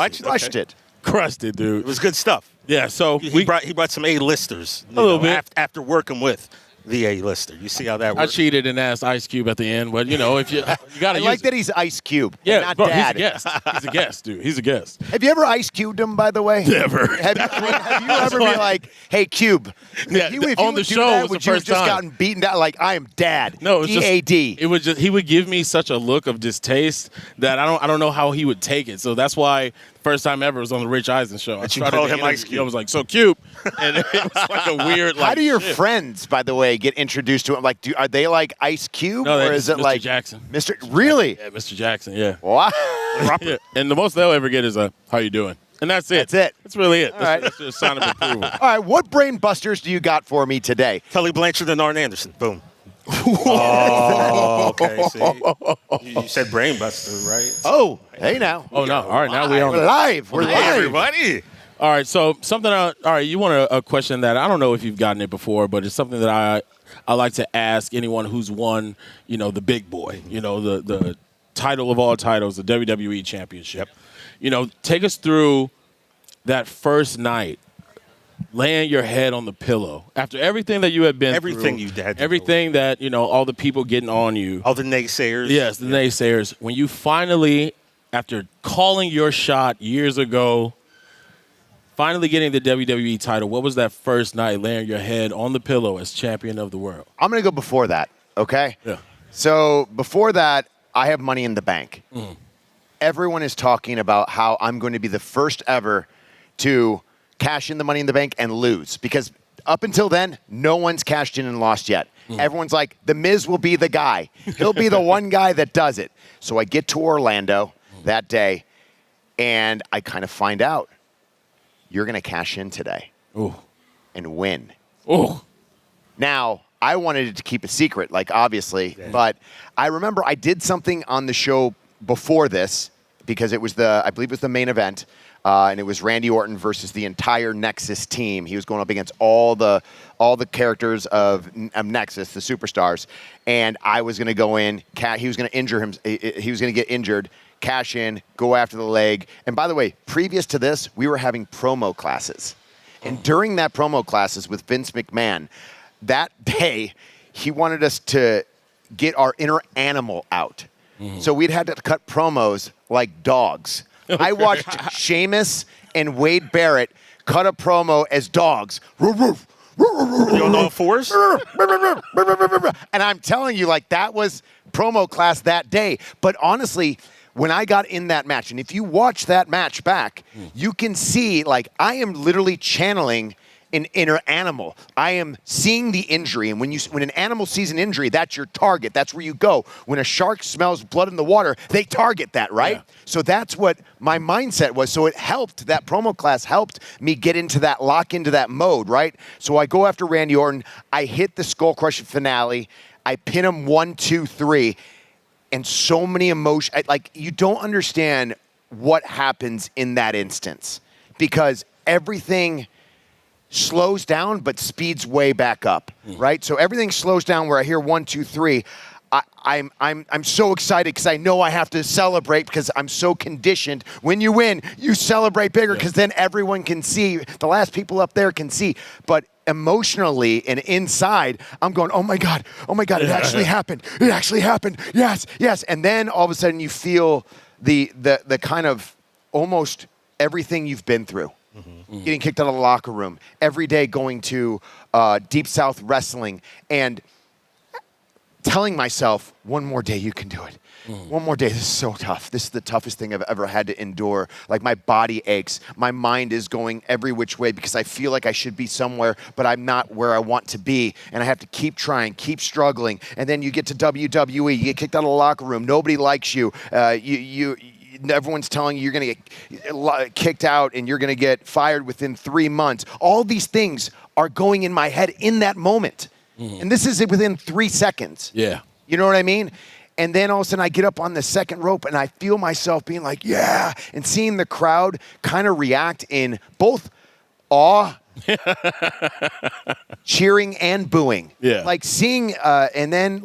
it. Crushed it, dude. It was good stuff. Yeah, so he brought some A-listers a little bit after working with. the A-lister. You see how that I works? cheated and asked Ice Cube at the end, but if you got to I like that he's Ice Cube. Yeah, not bro, Dad. he's a guest. He's a guest, dude. He's a guest. Have you ever Ice Cubed him, by the way? Never. Have you ever been like, "Hey, Cube"? Yeah, on the show was the first just time. gotten beaten down like I am Dad. No, it was D-A-D. It was just he would give me such a look of distaste that I don't know how he would take it. So that's why first time ever was on the Rich Eisen show. But you called him Ice Cube. I was like, so Cube, and it was like a weird. Like, how do your shit. friends, by the way, get introduced to him? Like, are they like Ice Cube, No, or is it Mr. like Jackson? Mr. Really? Yeah, Mr. Jackson. Yeah. What? Yeah. And the most they'll ever get is a "How you doing?" And that's it. That's it. That's really it. All right. That's just a sign of approval. All right, what brain busters do you got for me today? Tully Blanchard and Arn Anderson. Boom. Oh, okay. See, you said brainbuster, right? Oh, hey now. Oh no! All right, now We're live. We're Hey, live. everybody. All right, so something. All right, you want a question that I don't know if you've gotten it before, but it's something that I like to ask anyone who's won, the big boy, the title of all titles, the WWE Championship. Take us through that first night, laying your head on the pillow after everything that you had been Everything through, you had to everything that all the people getting on you, All the naysayers. yes, the naysayers. When you finally, after calling your shot years ago, finally getting the WWE title, what was that first night laying your head on the pillow as champion of the world? I'm going to go before that, okay? Yeah. So before that, I have Money in the Bank. Everyone is talking about how I'm going to be the first ever to cash in the Money in the Bank and lose. Because up until then, no one's cashed in and lost yet. Everyone's like, The Miz will be the guy. He'll be the one guy that does it. So I get to Orlando that day, and I kind of find out, you're going to cash in today and win. Oh, Now, I wanted to keep a secret, obviously, but I remember I did something on the show before this because it was I believe it was the main event, and it was Randy Orton versus the entire Nexus team. He was going up against all the characters of Nexus, the Superstars, and I was going to go in. He was going to injure him. He was going to get injured. Cash in, go after the leg. And by the way, previous to this, we were having promo classes. And during that promo classes with Vince McMahon, that day, he wanted us to get our inner animal out. So we'd had to cut promos like dogs. I watched Sheamus and Wade Barrett cut a promo as dogs. You on all fours? And I'm telling you, that was promo class that day. But honestly, when I got in that match, and if you watch that match back, you can see, I am literally channeling an inner animal. I am seeing the injury, and when an animal sees an injury, that's your target. That's where you go. When a shark smells blood in the water, they target that, right? Yeah. So that's what my mindset was. So it helped. That promo class helped me get into that, lock into that mode, right? So I go after Randy Orton. I hit the Skull Crusher finale. I pin him 1, 2, 3. And so many emotions. You don't understand what happens in that instance because everything slows down but speeds way back up, right? So everything slows down where I hear 1, 2, 3. I'm so excited because I know I have to celebrate because I'm so conditioned. When you win, you celebrate bigger because then everyone can see. The last people up there can see. But emotionally and inside, I'm going, oh my God, it actually happened. It actually happened. Yes, yes. And then all of a sudden you feel the kind of almost everything you've been through. Getting kicked out of the locker room, every day going to Deep South Wrestling and telling myself, one more day you can do it. One more day. This is so tough. This is the toughest thing I've ever had to endure. My body aches. My mind is going every which way because I feel like I should be somewhere, but I'm not where I want to be. And I have to keep trying, keep struggling. And then you get to WWE. You get kicked out of the locker room. Nobody likes you. Everyone's telling you you're going to get kicked out and you're going to get fired within 3 months. All these things are going in my head in that moment. And this is within 3 seconds. Yeah. You know what I mean? And then all of a sudden I get up on the second rope and I feel myself being like, yeah, and seeing the crowd kind of react in both awe, cheering, and booing. Yeah. Seeing, and then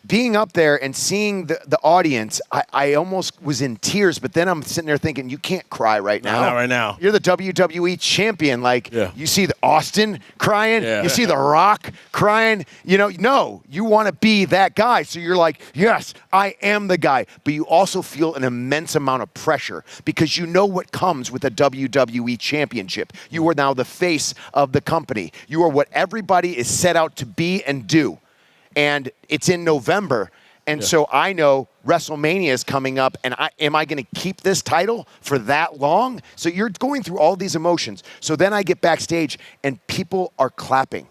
being up there and seeing the audience, I almost was in tears, but then I'm sitting there thinking, you can't cry right now. Not right now. You're the WWE champion. Like, you see the Austin crying, you see The Rock crying, no, you want to be that guy. So you're like, yes, I am the guy. But you also feel an immense amount of pressure because you know what comes with a WWE championship. You are now the face of the company. You are what everybody is set out to be and do. And it's in November. And so I know WrestleMania is coming up, and am I going to keep this title for that long? So you're going through all these emotions. So then I get backstage, and people are clapping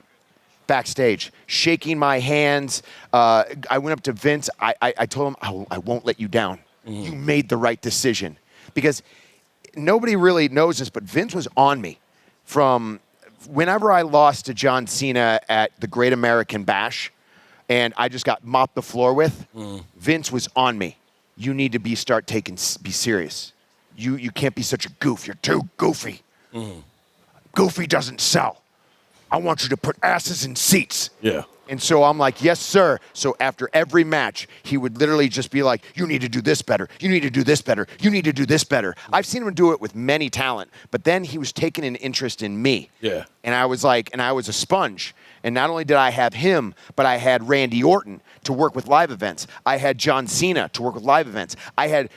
backstage, shaking my hands. I went up to Vince. I told him, I won't let you down. You made the right decision. Because nobody really knows this, but Vince was on me from whenever I lost to John Cena at the Great American Bash, and I just got mopped the floor with, Vince was on me. You need to be serious. You can't be such a goof. You're too goofy. Goofy doesn't sell. I want you to put asses in seats. Yeah. And so I'm like, yes, sir. So after every match, he would literally just be like, you need to do this better. You need to do this better. You need to do this better. I've seen him do it with many talent, but then he was taking an interest in me. Yeah. And I was a sponge. And not only did I have him, but I had Randy Orton to work with live events. I had John Cena to work with live events. I had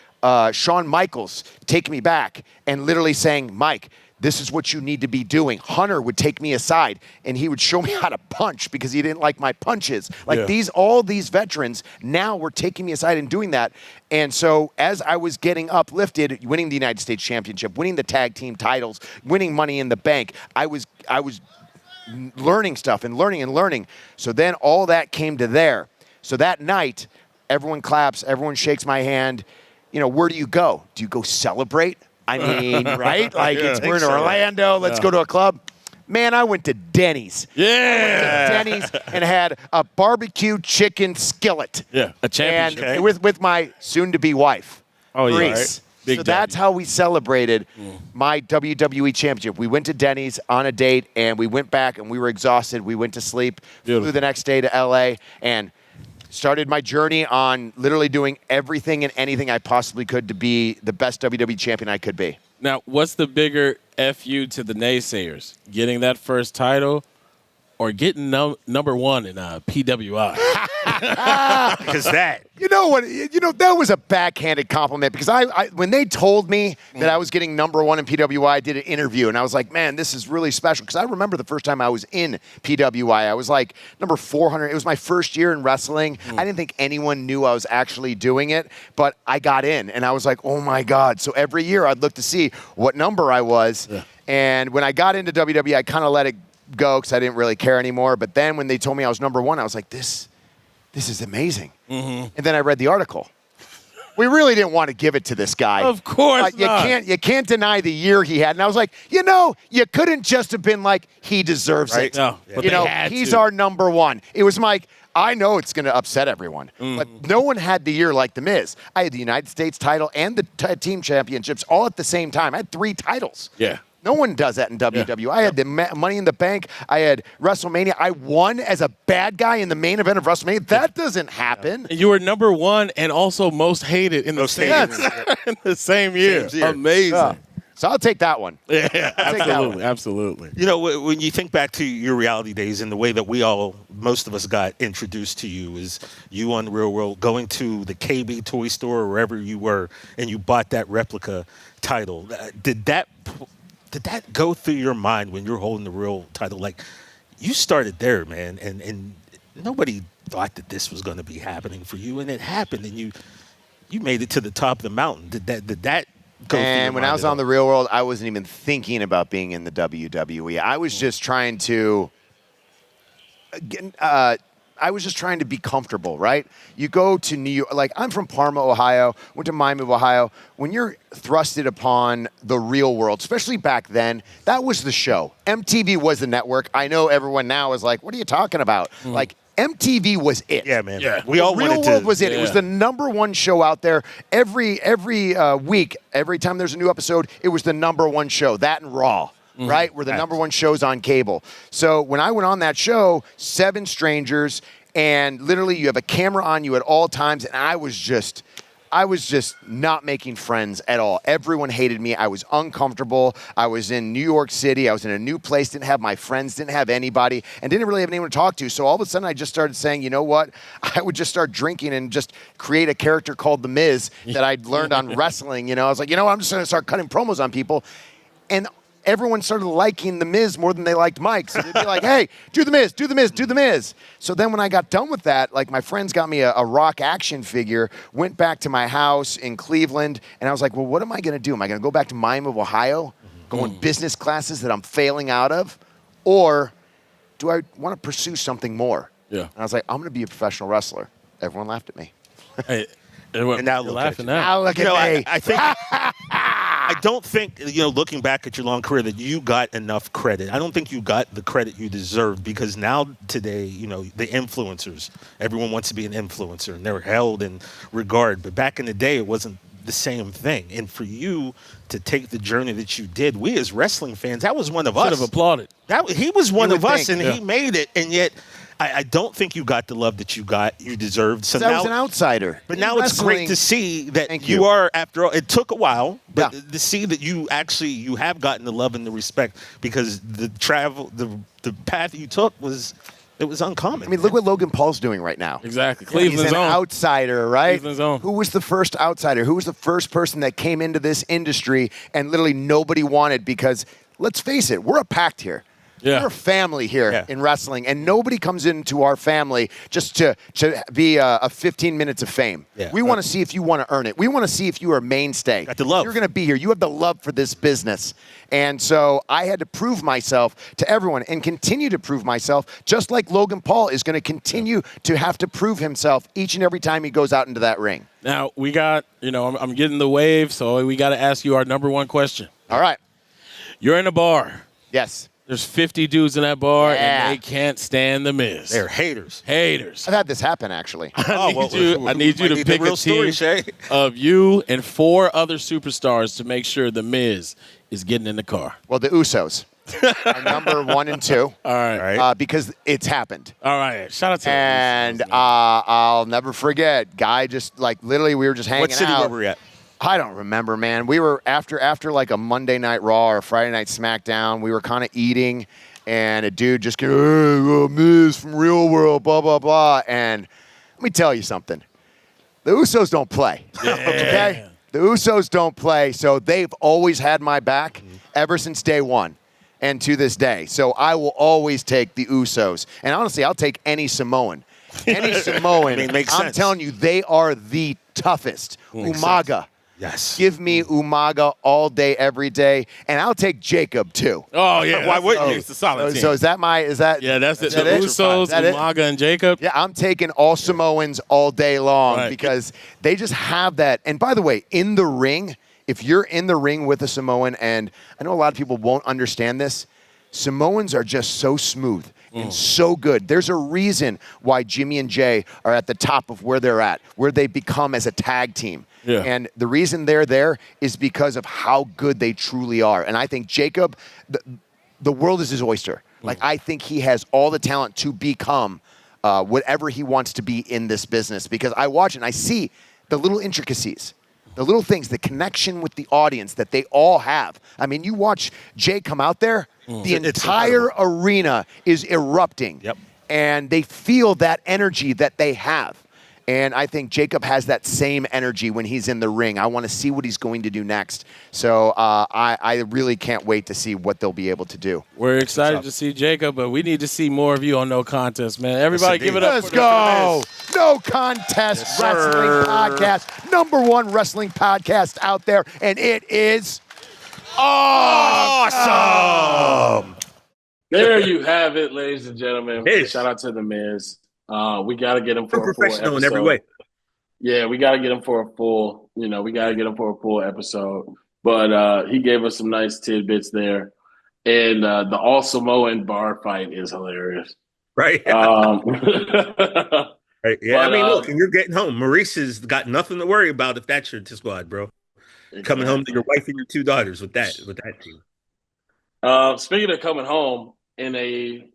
Shawn Michaels take me back and literally saying, Mike, this is what you need to be doing. Hunter would take me aside and he would show me how to punch because he didn't like my punches. Like all these veterans now were taking me aside and doing that. And so as I was getting uplifted, winning the United States Championship, winning the tag team titles, winning Money in the Bank, I was learning stuff and learning. So then all that came to there. So that night, everyone claps, everyone shakes my hand. Where do you go? Do you go celebrate? I mean, right? Like, we're in Orlando. Let's go to a club. Man, I went to Denny's. Yeah. I went to Denny's and had a barbecue chicken skillet. Yeah, a championship. And with my soon-to-be wife, Grace. Right. Big so that's how we celebrated my WWE Championship. We went to Denny's on a date, and we went back, and we were exhausted. We went to sleep, flew the next day to L.A., and started my journey on literally doing everything and anything I possibly could to be the best WWE champion I could be. Now, what's the bigger FU to the naysayers? Getting that first title or getting number one in PWI? Because that. You know what? That was a backhanded compliment because I when they told me that I was getting number one in PWI, I did an interview and I was like, man, this is really special because I remember the first time I was in PWI, I was like number 400. It was my first year in wrestling. I didn't think anyone knew I was actually doing it, but I got in and I was like, oh my God. So every year I'd look to see what number I was. Yeah. And when I got into WWE, I kind of let it go because I didn't really care anymore. But then when they told me I was number one, I was like, this is amazing. And then I read the article. We really didn't want to give it to this guy. Of course not. You can't deny the year he had. And I was like, you couldn't just have been like, he deserves it. No, he's our number one. It was like, I know it's going to upset everyone, but no one had the year like The Miz. I had the United States title and the team championships all at the same time. I had 3 titles. Yeah. No one does that in WWE. Yeah. I had the Money in the Bank. I had WrestleMania. I won as a bad guy in the main event of WrestleMania. That doesn't happen. You were number one and also most hated in the same year. Amazing. Yeah. So I'll take that one. Yeah, absolutely. When you think back to your reality days and the way that most of us got introduced to you is you on the Real World, going to the KB toy store or wherever you were, and you bought that replica title. Did that go through your mind when you're holding the real title? Like, you started there, man, and nobody thought that this was going to be happening for you, and it happened, and you made it to the top of the mountain. Did that go through your mind? When I was on the Real World, I wasn't even thinking about being in the WWE. I was just trying to be comfortable, right? You go to New York, like I'm from Parma, Ohio, went to Miami, Ohio. When you're thrusted upon the Real World, especially back then, that was the show. MTV was the network. I know everyone now is like, what are you talking about? Like, MTV was it. Yeah, man. Yeah. We all Real wanted World to. was it. Yeah. It was the number one show out there. Every week, every time there's a new episode, it was the number one show. That and Raw. Right? Were the number one shows on cable. So when I went on that show, 7 strangers, and literally you have a camera on you at all times, and I was just not making friends at all. Everyone hated me. I was uncomfortable. I was in New York City. I was in a new place, didn't have my friends, didn't have anybody, and didn't really have anyone to talk to. So all of a sudden I just started saying, you know what? I would just start drinking and just create a character called The Miz that I'd learned on wrestling. I was like, I'm just going to start cutting promos on people. And everyone started liking The Miz more than they liked Mike. So they'd be like, hey, do The Miz, do The Miz, do The Miz. So then when I got done with that, like my friends got me a Rock action figure, went back to my house in Cleveland, and I was like, well, what am I going to do? Am I going to go back to Miami of Ohio, go in business classes that I'm failing out of? Or do I want to pursue something more? Yeah. And I was like, I'm going to be a professional wrestler. Everyone laughed at me. Hey, And now you're look laughing at you. Now look at me. I think I don't think, looking back at your long career, that you got enough credit. I don't think you got the credit you deserved, because now today, the influencers, everyone wants to be an influencer and they're held in regard. But back in the day, it wasn't the same thing. And for you to take the journey that you did, we as wrestling fans, that was one of us. Should have applauded. He was one of us, think, and he made it. And yet, I don't think you got the love that you deserved. So I now, was an outsider. but now it's great to see that Thank you you. are, after all, it took a while, but Yeah. to see that you have gotten the love and the respect, because the path you took was uncommon. I mean, look what Logan Paul's doing right now. Exactly. He's Cleveland's an own. outsider, right? Cleveland's own. Who was the first outsider? Who was the first person that came into this industry and literally nobody wanted? Because let's face it, we're a pact here. Yeah. We're a family here Yeah. in wrestling, and nobody comes into our family just to be a 15 minutes of fame. Yeah. We want to see if you want to earn it. We want to see if you are a mainstay. Got the love. You're going to be here. You have the love for this business. And so I had to prove myself to everyone and continue to prove myself, just like Logan Paul is going to continue to have to prove himself each and every time he goes out into that ring. Now, we got, I'm getting the wave, so we got to ask you our number one question. All right. You're in a bar. Yes. There's 50 dudes in that bar, Yeah. and they can't stand The Miz. They're haters. Haters. I've had this happen, actually. I need you to pick real a team story, Shay. of you and 4 other superstars to make sure The Miz is getting in the car. Well, the Usos are number 1 and 2. All right. Because it's happened. All right. Shout out to And the Usos, man. I'll never forget, guy just literally we were just hanging What city out. were we at? I don't remember, man. We were after like a Monday Night Raw or a Friday Night SmackDown. We were kind of eating, and a dude just goes, "Hey, Miz from Real World, blah blah blah." And let me tell you something: the Usos don't play. Okay, the Usos don't play, so they've always had my back ever since day one, and to this day. So I will always take the Usos, and honestly, I'll take any Samoan. Any Samoan. I mean, makes I'm sense. telling you, they are the toughest. Umaga. Yes. Give me Umaga all day, every day, and I'll take Jacob too. Oh, yeah. Why wouldn't you? It's a solid team. So is that? Yeah, that's it. is The that it? Usos, Is that it? Umaga, and Jacob. Yeah, I'm taking all Samoans all day long Right. because they just have that. And by the way, in the ring, if you're in the ring with a Samoan, and I know a lot of people won't understand this, Samoans are just so smooth and so good. There's a reason why Jimmy and Jay are at the top of where they're at, where they become as a tag team. Yeah. And the reason they're there is because of how good they truly are. And I think Jacob, the world is his oyster. Like, I think he has all the talent to become whatever he wants to be in this business, because I watch and I see the little intricacies, the little things, the connection with the audience that they all have. I mean, you watch Jay come out there, the It's entire arena is erupting. Yep. And they feel that energy that they have. And I think Jacob has that same energy when he's in the ring. I want to see what he's going to do next. So I really can't wait to see what they'll be able to do. We're excited to see Jacob, but we need to see more of you on No Contest, man. Everybody give it up. Let's for go. The Miz. No Contest Wrestling Podcast. #1 wrestling podcast out there. And it is awesome. There you have it, ladies and gentlemen. Miz. Shout out to The Miz. We got to get him for We're a full professional in episode. every way. Yeah, we got to get him for a full, we got to get him for a full episode. But he gave us some nice tidbits there. And the All Samoan bar fight is hilarious. Right. Right. Yeah. But, I mean, look, and you're getting home. Maurice has got nothing to worry about if that's your squad, bro. Coming home to your wife and your 2 daughters with that team. Speaking of coming home, in a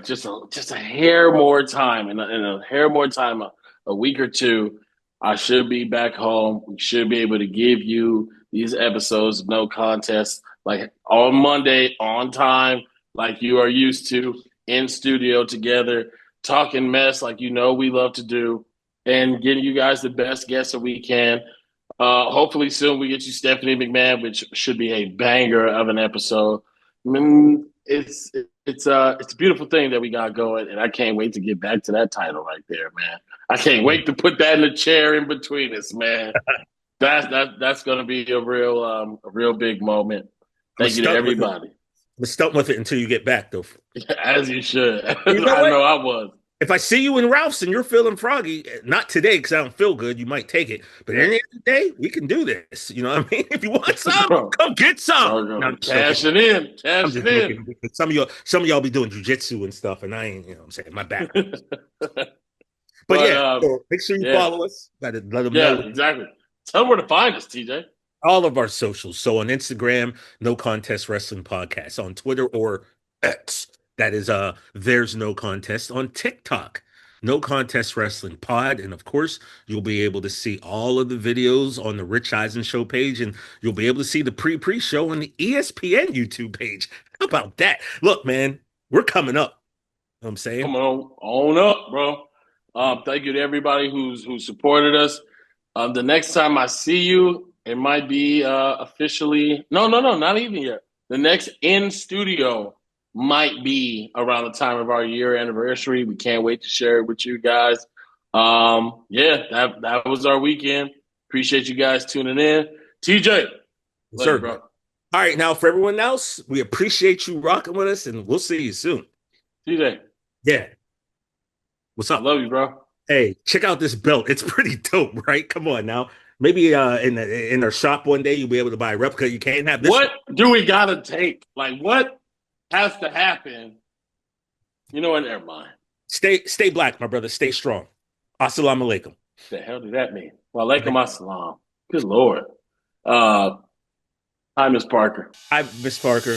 just a hair more time, and a hair more time, a week or two, I should be back home. We should be able to give you these episodes of No Contest like on Monday on time, like you are used to, in studio together, talking mess like we love to do, and getting you guys the best guests that we can. Hopefully soon we get you Stephanie McMahon, which should be a banger of an episode. I mean, it's a beautiful thing that we got going, and I can't wait to get back to that title right there, man. I can't wait to put that in the chair in between us, man. That's going to be a real big moment. Thank you to everybody. I'm stuck with it until you get back, though. As you should. You know I know I was. If I see you in Ralph's and you're feeling froggy, not today because I don't feel good, you might take it. But at the end of the day, we can do this. You know what I mean? If you want some, come get some. No, cash it in. Cash it in. Some of y'all be doing jujitsu and stuff, and I ain't, what I'm saying, my back. But yeah, so make sure you follow us. Gotta let them know. Yeah, exactly. Tell them where to find us, TJ. All of our socials. So on Instagram, No Contest Wrestling Podcast. On Twitter or X, that is There's No Contest. On TikTok, No Contest Wrestling Pod. And of course, you'll be able to see all of the videos on the Rich Eisen Show page, and you'll be able to see the pre-show on the ESPN YouTube page. How about that? Look, man, we're coming up. You know what I'm saying? Come on up, bro. Thank you to everybody who supported us. The next time I see you, it might be officially no, not even yet. The next in studio might be around the time of our year anniversary. We can't wait to share it with you guys. That was our weekend. Appreciate you guys tuning in. TJ, sir, bro. All right, now for everyone else, we appreciate you rocking with us, and we'll see you soon. TJ, yeah, what's up? I love you, bro. Hey, check out this belt. It's pretty dope, right? Come on now. Maybe in our shop one day you'll be able to buy a replica. You can't have this. What do we gotta take? Like, what has to happen? You know what? Never mind. Stay black, my brother. Stay strong. Assalamu alaikum. The hell did that mean? Well, alaikum assalam. Good Lord. Hi, Miss Parker. Hi, Miss Parker.